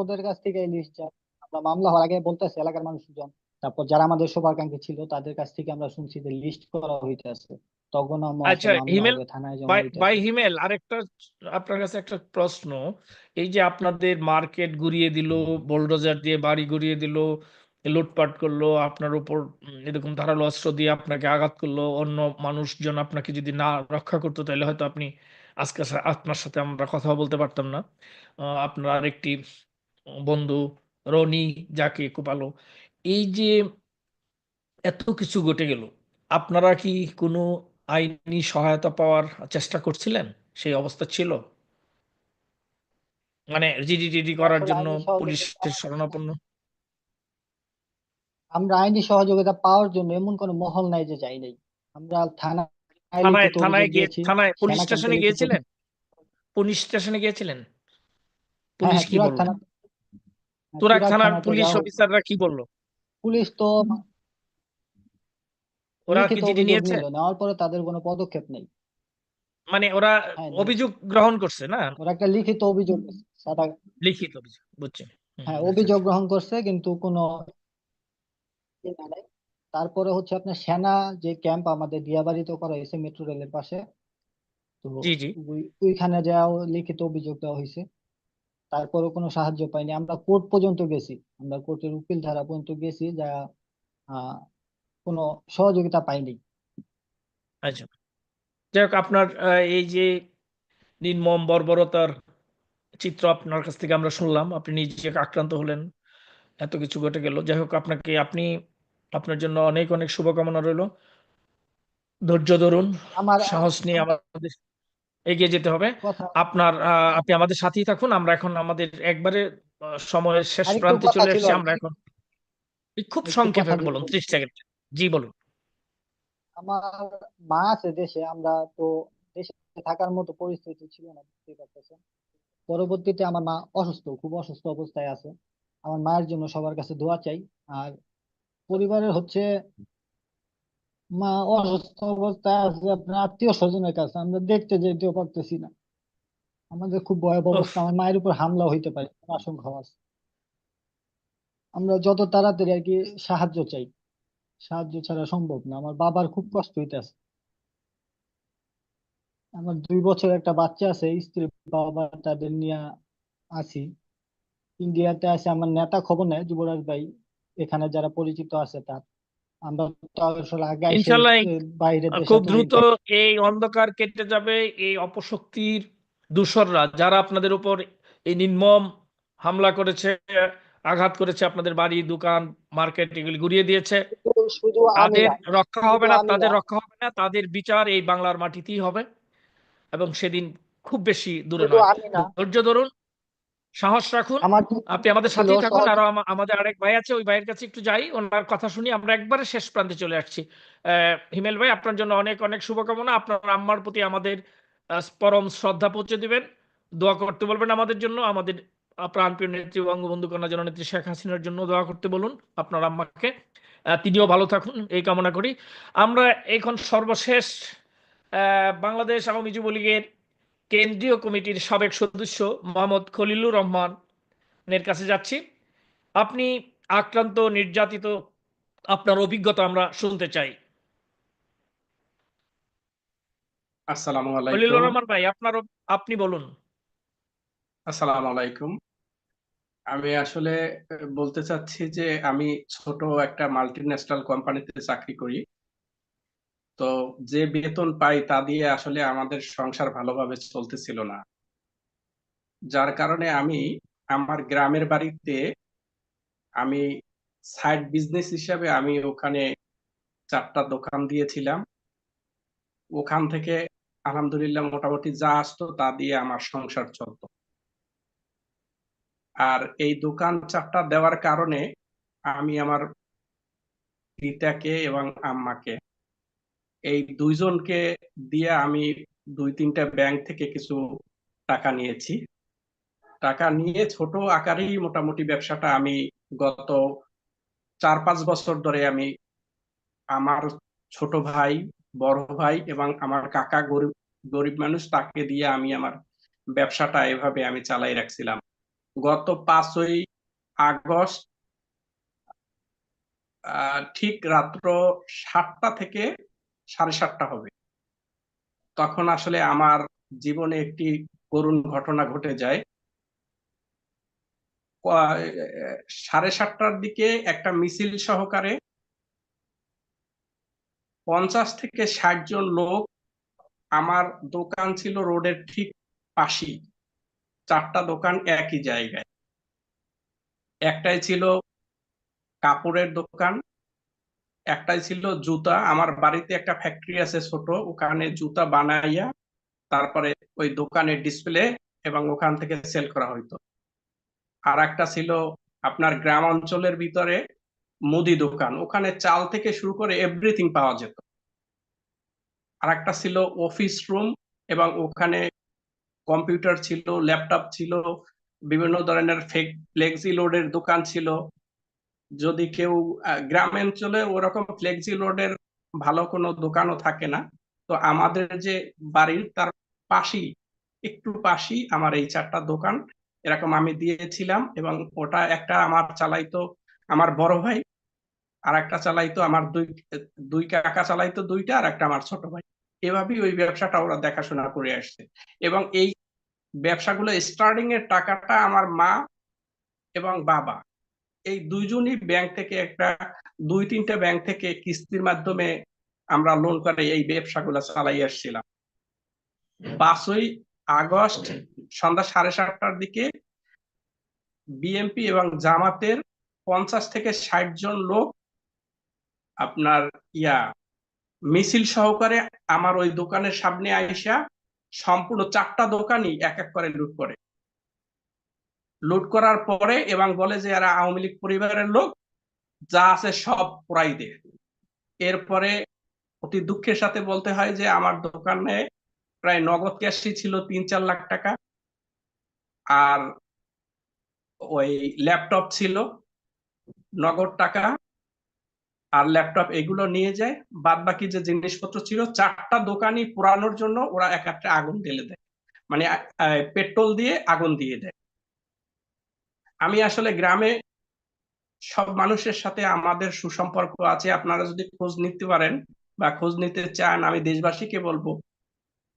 ওদের কাছ থেকে লিস্ট যায়। আমরা মামলা হওয়ার আগে বলতেছি এলাকার মানুষজন, তারপর যারা আমাদের শুভাকাঙ্ক্ষী ছিল তাদের কাছ থেকে আমরা শুনছি যে লিস্ট করা হইতেছে, তখন আমার আচ্ছা একটা মামলা হিমেল হবে, থানায় জমা বাই দিতে বাই হবে। হিমেল, আরেকটা আপনার কাছে একটা প্রশ্ন। এই যে আপনাদের মার্কেট গুড়িয়ে দিল, বোলডোজার দিয়ে বাড়ি গুড়িয়ে দিল, লুটপাট করলো আপনার উপর, এরকম ধারালো অস্ত্র দিয়ে আপনাকে আঘাত করলো, অন্য মানুষজন আপনাকে যদি না রক্ষা করতো তাহলে হয়তো আপনি আজকে আপনার সাথে আমরা কথা বলতে পারতাম না। আপনার আরেকটি বন্ধু রনি, যাকে কোপালো, এই যে এত কিছু ঘটে গেল, আপনারা কি কোনো আইনি সহায়তা পাওয়ার চেষ্টা করছিলেন? সেই অবস্থা ছিল, মানে জিডি টিডি আমরা করার আসলে জন্য আইনি সহযোগিতা পুলিশের শরণাপন্ন? আমরা আইনি সহযোগিতা পাওয়ার জন্য এমন কোনো মহল নাই যে যাই নাই। আমরা থানায় থানায় লিখিত থানায় অভিযোগ গিয়ে দিয়েছি, থানায় পুলিশ সেনা ক্যাম্পে স্টেশনে লিখিত গিয়েছিলেন? পুলিশ স্টেশনে গিয়েছিলেন? হ্যাঁ পুলিশ হ্যাঁ, কি বললো? তুরাগ তুরাগ থানার থানাতে পুলিশ যাওয়া হয়েছে। অফিসাররা কি বললো? পুলিশ তো ওরা কি লিখিত জিডি অভিযোগ নিয়েছে? নিল, নেওয়ার পরে তাদের কোনো পদক্ষেপ নেই। মানে ওরা হ্যাঁ নিয়েছে, অভিযোগ গ্রহণ করছে না? ওরা একটা লিখিত অভিযোগ দিয়েছে, লিখিত অভিযোগ, বুঝছি। হ্যাঁ আচ্ছা অভিযোগ আচ্ছা। গ্রহণ করছে কিন্তু কোনো ই না নাই। তারপরে হচ্ছে আপনার সেনা যে ক্যাম্প আমাদের দিয়াবাড়িতে করা হয়েছে মেট্রো রেলের পাশে, তো জি জি। ওইখানে যাও লিখিত অভিযোগ দেওয়া হয়েছে। তারপরেও কোনো সাহায্য পাইনি, আমরা কোর্ট পর্যন্ত গেছি, আমরা কোর্টের উকিল ধারা পর্যন্ত গেছি, যা আহ কোনো সহযোগিতা পাইনি। আচ্ছা, যাই হোক, আপনার এই যে নির্মম বর্বরতার চিত্র আপনার কাছ থেকে আমরা শুনলাম, আপনি নিজে আক্রান্ত হলেন, এত কিছু ঘটে গেল। যাই হোক, আপনার জন্য অনেক অনেক শুভকামনা রইল। ধৈর্য ধরুন, আমার সাহস নিয়ে আমাদের এগিয়ে যেতে হবে। কথা, আপনি আমাদের সাথেই থাকুন। আমরা এখন আমাদের একবারে সময়ের শেষ আরেকটু প্রান্তে কথা চলে ছিল এসেছি। আর আমরা কি, এখন খুব একটু সংক্ষেপে কথা ছিল বলুন, বলতে। 30 সেকেন্ড। জি বলুন। আমার মা আছে দেশে, আমরা তো দেশে থাকার মতো পরিস্থিতি ছিল না, বুঝতেই পারতেছেন। পরবর্তীতে আমার মা অসুস্থ, খুব অসুস্থ অবস্থায় আছে। আমার মায়ের জন্য সবার কাছে দোয়া চাই। আর পরিবারের হচ্ছে মা অসুস্থ অবস্থায় আছে আপনার আত্মীয় স্বজনের কাছে, আমরা দেখতে যেতেও পারতেছি না। আমাদের খুব ভয়াবহ উফ, অবস্থা, আমার মায়ের উপর হামলা হইতে পারে আশঙ্কা আছে। আমরা যত তাড়াতাড়ি আর কি সাহায্য চাই, সাহায্য ছাড়া সম্ভব না। আমার বাবার খুব কষ্ট হইতেছে। আমার 2 বছর একটা বাচ্চা আছে, স্ত্রী বাবা তাদের নিয়ে আছি। ইন্ডিয়াতে আছে, আমার নেতা খবর নেয় যুবরাজ ভাই, এখানে যারা পরিচিত আছে তার। আমরা তো আসলে আগে এসে ইনশাল্লাহ বাইরের দেশে খুব দ্রুত থাকি। এই অন্ধকার কেটে যাবে। এই অপশক্তির দূষররা, যারা আপনাদের উপর এই নির্মম হামলা করেছে, আঘাত করেছে, আপনাদের বাড়ি, দোকান, মার্কেট এগুলি গুড়িয়ে দিয়েছে, শুধু শুধু আমি তাদের না, রক্ষা হবে শুধু না, আমি তাদের না, রক্ষা হবে না, তাদের বিচার এই বাংলার মাটিতেই হবে, এবং সেদিন খুব বেশি দূরে শুধু নয়। আমি না, ধৈর্য ধরুন, সাহস রাখুন। আমার আপনি আমাদের ছিল সাথেই থাকুন। সহজ। আরো আমাদের আরেক ভাই আছে, ওই ভাইয়ের কাছে একটু যাই, ওনার কথা শুনি। আমরা একবারে শেষ প্রান্তে চলে আসছি। হিমেল ভাই, আপনার জন্য অনেক অনেক শুভকামনা। আপনার আম্মার প্রতি আমাদের পরম শ্রদ্ধা পৌঁছে দিবেন, দোয়া করতে বলবেন আমাদের জন্য। আমাদের প্রাণপ্রিয় নেত্রী বঙ্গবন্ধু কন্যা জননেত্রী শেখ হাসিনার জন্য দোয়া করতে বলুন আপনার আম্মাকে। তিনিও ভালো থাকুন এই কামনা করি। আমরা এখন সর্বশেষ বাংলাদেশ আওয়ামী যুবলীগের কেন্দ্রীয় কমিটির সাবেক সদস্য মোহাম্মদ খলিলুর রহমানের কাছে যাচ্ছি। আপনি আক্রান্ত, নির্যাতিত, আপনার অভিজ্ঞতা আমরা শুনতে চাই। আসসালামু খলিলুর আলাইকুম। রহমান ভাই, আপনি বলুন। আসসালামু আলাইকুম। আমি আসলে বলতে চাচ্ছি যে আমি ছোট একটা মাল্টি ন্যাশনাল কোম্পানিতে চাকরি করি। তো যে বেতন পাই তা দিয়ে আসলে আমাদের সংসার ভালোভাবে চলতেছিল না, যার কারণে আমি আমার গ্রামের বাড়িতে আমি সাইড বিজনেস হিসাবে আমি ওখানে 4টা দোকান দিয়েছিলাম। ওখান থেকে আলহামদুলিল্লাহ মোটামুটি যা আসতো তা দিয়ে আমার সংসার চলতো। আর এই দোকান 4টা দেওয়ার কারণে আমি আমার রিতাকে এবং আম্মাকে, এই দুইজনকে দিয়ে আমি 2-3টা ব্যাংক থেকে কিছু টাকা নিয়েছি। টাকা নিয়ে ছোট আকারেই মোটামুটি ব্যবসাটা আমি গত 4-5 বছর ধরে আমি আমার ছোট ভাই, বড় ভাই এবং আমার কাকা গরিব গরিব মানুষ, তাকে দিয়ে আমি আমার ব্যবসাটা এভাবে আমি চালাই রাখছিলাম। গত 5ই আগস্ট ঠিক রাত্র 7টা থেকে 7:30 হবে, তখন আসলে আমার জীবনে একটি করুণ ঘটনা ঘটে যায়। 7:30টার দিকে একটা মিছিল সহকারে 50 থেকে 60 জন লোক, আমার দোকান ছিল রোডের ঠিক পাশেই, 4টা দোকান একই জায়গায়। একটাই ছিল কাপড়ের দোকান, একটাই ছিল জুতা। আমার বাড়িতে একটা ফ্যাক্টরি আছে ছোট, ওখানে জুতা বানাইয়া তারপরে ওই দোকানে ডিসপ্লে এবং ওখান থেকে সেল করা হইতো। আর একটা ছিল আপনার গ্রাম অঞ্চলের ভিতরে মুদি দোকান, ওখানে চাল থেকে শুরু করে এভরিথিং পাওয়া যেত। আর একটা ছিল অফিস রুম, এবং ওখানে কম্পিউটার ছিল, ল্যাপটপ ছিল, বিভিন্ন ধরনের ফ্লেক্সি লোডের দোকান ছিল। যদি কেউ গ্রামাঞ্চলে ওরকম ফ্লেক্সি লোডের ভালো কোনো দোকানও থাকে না, তো আমাদের যে বাড়ির তার পাশেই, একটু পাশেই আমার এই 4টা দোকান এরকম আমি দিয়েছিলাম। এবং ওটা একটা আমার চালাইতো আমার বড় ভাই, আর একটা চালাইতো আমার দুই কাকা চালাইতো দুইটা, আর একটা আমার ছোট ভাই। এভাবেই ওই ব্যবসাটা ওরা দেখাশোনা করে আসছে। এবং এই ব্যবসাগুলো স্টার্টিং এর টাকাটা আমার মা এবং বাবা এই দুইজনই ব্যাংক থেকে একটা 2-3টা ব্যাংক থেকে কিস্তির মাধ্যমে আমরা লোন করে এই ব্যবসাগুলো চালাই আসছিলাম। 5ই আগস্ট সন্ধ্যা 7:30টার দিকে বিএনপি এবং জামাতের 50 থেকে 60 জন লোক আপনার মিছিল সহকারে আমার ওই দোকানের সামনে আইসা সম্পূর্ণ 4টা দোকানই এক এক করে লুট করে। লুট করার পরে এবং বলে যে এরা আওয়ামী লীগ পরিবারের লোক, যা আছে সব পোড়াই দে। এরপরে অতি দুঃখের সাথে বলতে হয় যে আমার দোকানে প্রায় নগদ ক্যাশই ছিল 3-4 লাখ টাকা, আর ওই ল্যাপটপ ছিল, নগদ টাকা আর ল্যাপটপ এগুলো নিয়ে যায়। বাদ বাকি যে জিনিসপত্র ছিল 4টা দোকানই পোড়ানোর জন্য ওরা একাত্রে আগুন ঢেলে দেয়, মানে পেট্রোল দিয়ে আগুন দিয়ে দেয়। আমি আসলে গ্রামে সব মানুষের সাথে আমাদের সুসম্পর্ক আছে, আপনারা যদি খোঁজ নিতে পারেন বা খোঁজ নিতে চান, আমি দেশবাসীকে বলবো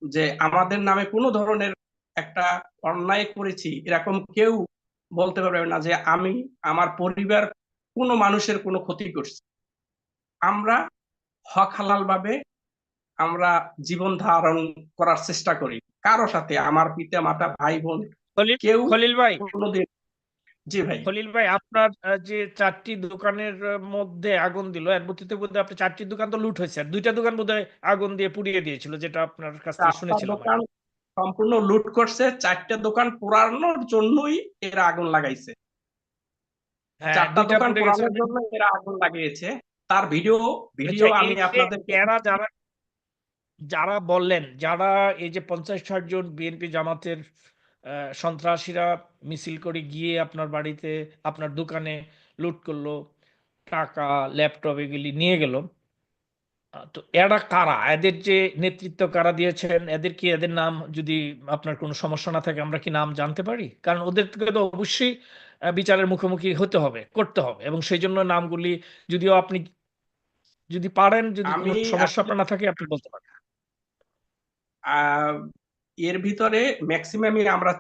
যে আমাদের নামে কোনো ধরনের একটা অন্যায় করেছি এরকম কেউ বলতে পারবে না যে আমি আমার পরিবার কোনো মানুষের কোনো ক্ষতি করছি। আমরা হক হালাল ভাবে আমরা জীবন ধারণ করার চেষ্টা করি। কারো সাথে আমার পিতা মাতা ভাই বোন কেউ খলিল ভাই, কোনোদিন। জি ভাই। খলিল ভাই, আপনার যে 4টি দোকানের মধ্যে আগুন দিল, এর মধ্যে বোধহয় আপনার 4টি দোকান তো লুট হয়েছে, আর 2টা দোকান বোধহয় আগুন দিয়ে পুড়িয়ে দিয়েছিল, যেটা আপনার কাছ থেকে 4টা শুনেছিলাম দোকান সম্পূর্ণ লুট করছে, 4টে দোকান পোড়ানোর জন্যই এরা আগুন লাগাইছে। হ্যাঁ, 4টা 2টা দোকান পুড়ে গেছে। পোড়ানোর জন্য এরা আগুন লাগিয়েছে। তার ভিডিও আচ্ছা, এই আমি যে আপনাদেরকে এরা যারা যারা বললেন, যারা এই যে 50-60 জন বিএনপি জামাতের সন্ত্রাসীরা মিছিল করে গিয়ে আপনার বাড়িতে, আপনার দোকানে লুট করলো, টাকা, ল্যাপটপ এগুলি নিয়ে গেল, তো এরা কারা? এদের যে নেতৃত্ব কারা দিয়েছেন, এদের নাম যদি আপনার কোনো সমস্যা না থাকে আমরা কি নাম জানতে পারি? কারণ ওদেরকে তো অবশ্যই বিচারের মুখোমুখি হতে হবে, করতে হবে, এবং সেই জন্য নামগুলি যদিও আপনি যদি পারেন, যদি কোনো আমি সমস্যা আসলে আপনার না থাকে আপনি বলতে পারেন। আহ, এর ভিতরে ম্যাক্সিমামই আমরা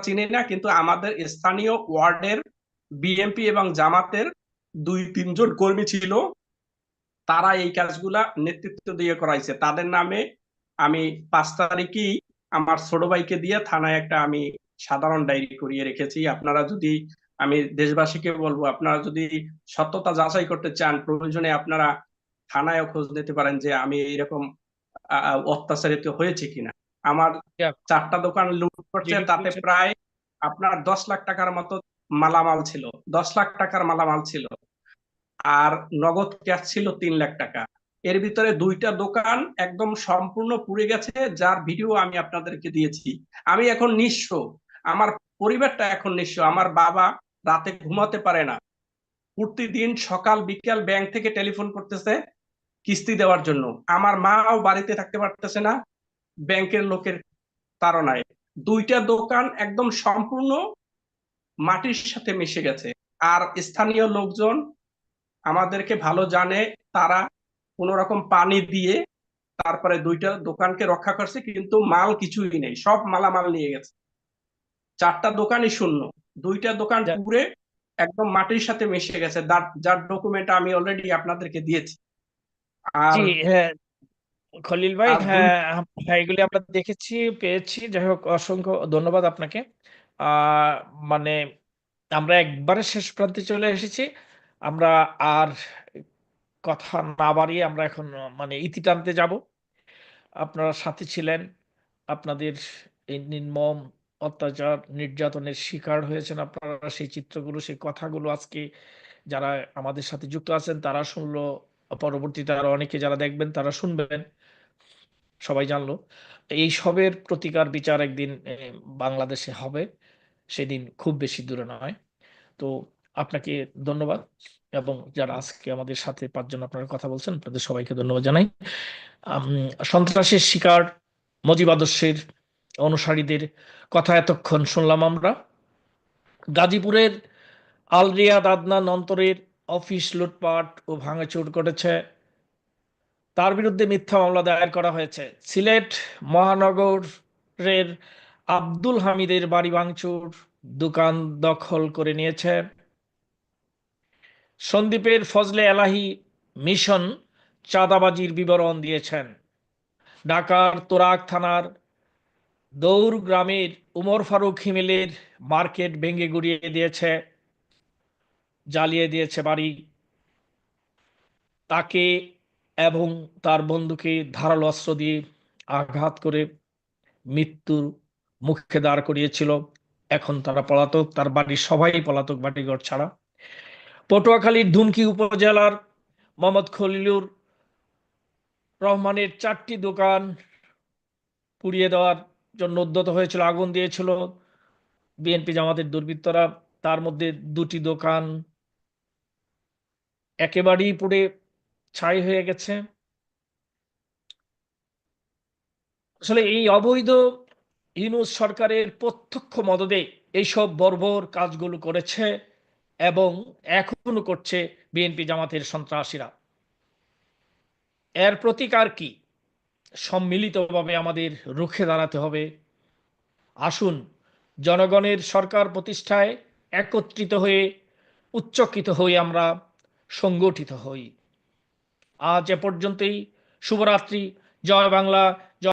চিনি না, কিন্তু আমাদের স্থানীয় ওয়ার্ডের বিএনপি এবং জামাতের 2-3 জন কর্মী ছিল, তারা এই কাজগুলা নেতৃত্ব দিয়ে করাইছে। তাদের নামে আমি 5 তারিখেই আমার ছোট ভাইকে দিয়ে থানায় একটা আমি সাধারণ ডায়েরি করিয়ে রেখেছি। আপনারা যদি, আমি দেশবাসীকে বলবো, আপনারা যদি সত্যতা যাচাই করতে চান, প্রয়োজনে আপনারা থানায় খোঁজ নিতে পারেন যে আমি এরকম অত্যাচারিত হয়েছে কিনা। আমার 4টা দোকান লুট করছে, যেহেতু তাতে বলছেন- প্রায় আপনার 10 লাখ টাকার মতো মালামাল ছিল, 10 লাখ টাকার মালামাল ছিল, আর নগদ ক্যাশ ছিল 3 লাখ টাকা। এর ভিতরে 2টা দোকান একদম সম্পূর্ণ পুড়ে গেছে, যার ভিডিও আমি আপনাদেরকে দিয়েছি। আমি এখন নিঃস্ব, আমার পরিবারটা এখন নিঃস্ব। আমার বাবা রাতে ঘুমাতে পারে না, প্রতিদিন সকাল বিকাল ব্যাংক থেকে টেলিফোন করতেছে কিস্তি দেওয়ার জন্য। আমার মাও বাড়িতে থাকতে পারতেছে না ব্যাংকের লোকের তাড়নায়। 2টা দোকান একদম সম্পূর্ণ মাটির সাথে মিশে গেছে। আর স্থানীয় লোকজন আমাদেরকে ভালো জানে, তারা কোন রকম পানি দিয়ে তারপরে দুইটা দোকানকে রক্ষা করছে, কিন্তু মাল কিছুই নেই, সব মালামাল নিয়ে গেছে। 4টা দোকানই শূন্য, 2টা দোকান যা- পুরে একদম মাটির সাথে মিশে গেছে, যার ডকুমেন্ট আমি অলরেডি আপনাদেরকে দিয়েছি। আর জি, হ্যাঁ, খলিল ভাই, আর দুই হ্যাঁ, হ্যাঁ, এগুলি আমরা দেখেছি, পেয়েছি। যাই হোক, অসংখ্য ধন্যবাদ আপনাকে। আহ মানে আমরা একবারে শেষ প্রান্তে চলে এসেছি। আমরা আর কথা না বাড়িয়ে আমরা এখন মানে ইতি টানতে যাব। আপনারা সাথে ছিলেন, আপনাদের এই নির্মম অত্যাচার নির্যাতনের শিকার হয়েছেন আপনারা, সেই চিত্রগুলো, সেই কথাগুলো আজকে যারা আমাদের সাথে যুক্ত আছেন তারা শুনলো, পরবর্তীতে আরো অনেকে যারা দেখবেন তারা শুনবেন, সবাই জানলো। এই সবের প্রতিকার বিচার একদিন বাংলাদেশে হবে, সেদিন খুব বেশি দূরে নয়। তো আপনাকে ধন্যবাদ, এবং যারা আজকে আমাদের সাথে 5 জন আপনারা কথা বলছেন আপনাদের সবাইকে ধন্যবাদ জানাই। সন্ত্রাসের শিকার মুজিব আদর্শের অনুসারীদের কথা এতক্ষণ শুনলাম আমরা। গাজীপুরের আল রিয়াদ আদনান অন্তরের অফিস লুটপাট ও ভাঙচুর করেছে, তার বিরুদ্ধে মিথ্যা মামলা দায়ের করা হয়েছে। সিলেট মহানগরের আব্দুল হামিদের বাড়ি ভাঙচুর, দোকান দখল করে নিয়েছে। সন্দ্বীপের ফজলে এলাহি মিশন চাঁদাবাজির বিবরণ দিয়েছেন। ঢাকার তোরাক থানার দৌর গ্রামের উমর ফারুক হিমেলের মার্কেট ভেঙে গুড়িয়ে দিয়েছে, জ্বালিয়ে দিয়েছে বাড়ি। তাকে এবং তার বন্ধুকে ধারালো অস্ত্র দিয়ে আঘাত করে মৃত্যুর মুখে দাঁড় করিয়েছিল। এখন তারা পলাতক, তার বাড়ির সবাই পলাতক, বাড়িঘর ছাড়া। পটুয়াখালীর ধুনখি উপজেলার মোহাম্মদ খলিলুর রহমানের 4টি দোকান পুড়িয়ে দেওয়ার জন্য উদ্যত হয়েছিল, আগুন দিয়েছিল বিএনপি জামাতের দুর্বৃত্তরা। তার মধ্যে 2টি দোকান একেবারেই পুড়ে ছাই হয়ে গেছে। আসলে এই অবৈধ ইউনূস সরকারের প্রত্যক্ষ মদদে এইসব বর্বর কাজগুলো করেছে এবং এখনো করছে বিএনপি জামাতের সন্ত্রাসীরা। এর প্রতিকার কি? সম্মিলিতভাবে আমাদের রুখে দাঁড়াতে হবে। আসুন জনগণের সরকার প্রতিষ্ঠায় একত্রিত হয়ে, উচ্চকিত হয়ে আমরা সংগঠিত হই। আজ এ পর্যন্তই। শুভরাত্রি। জয় বাংলা,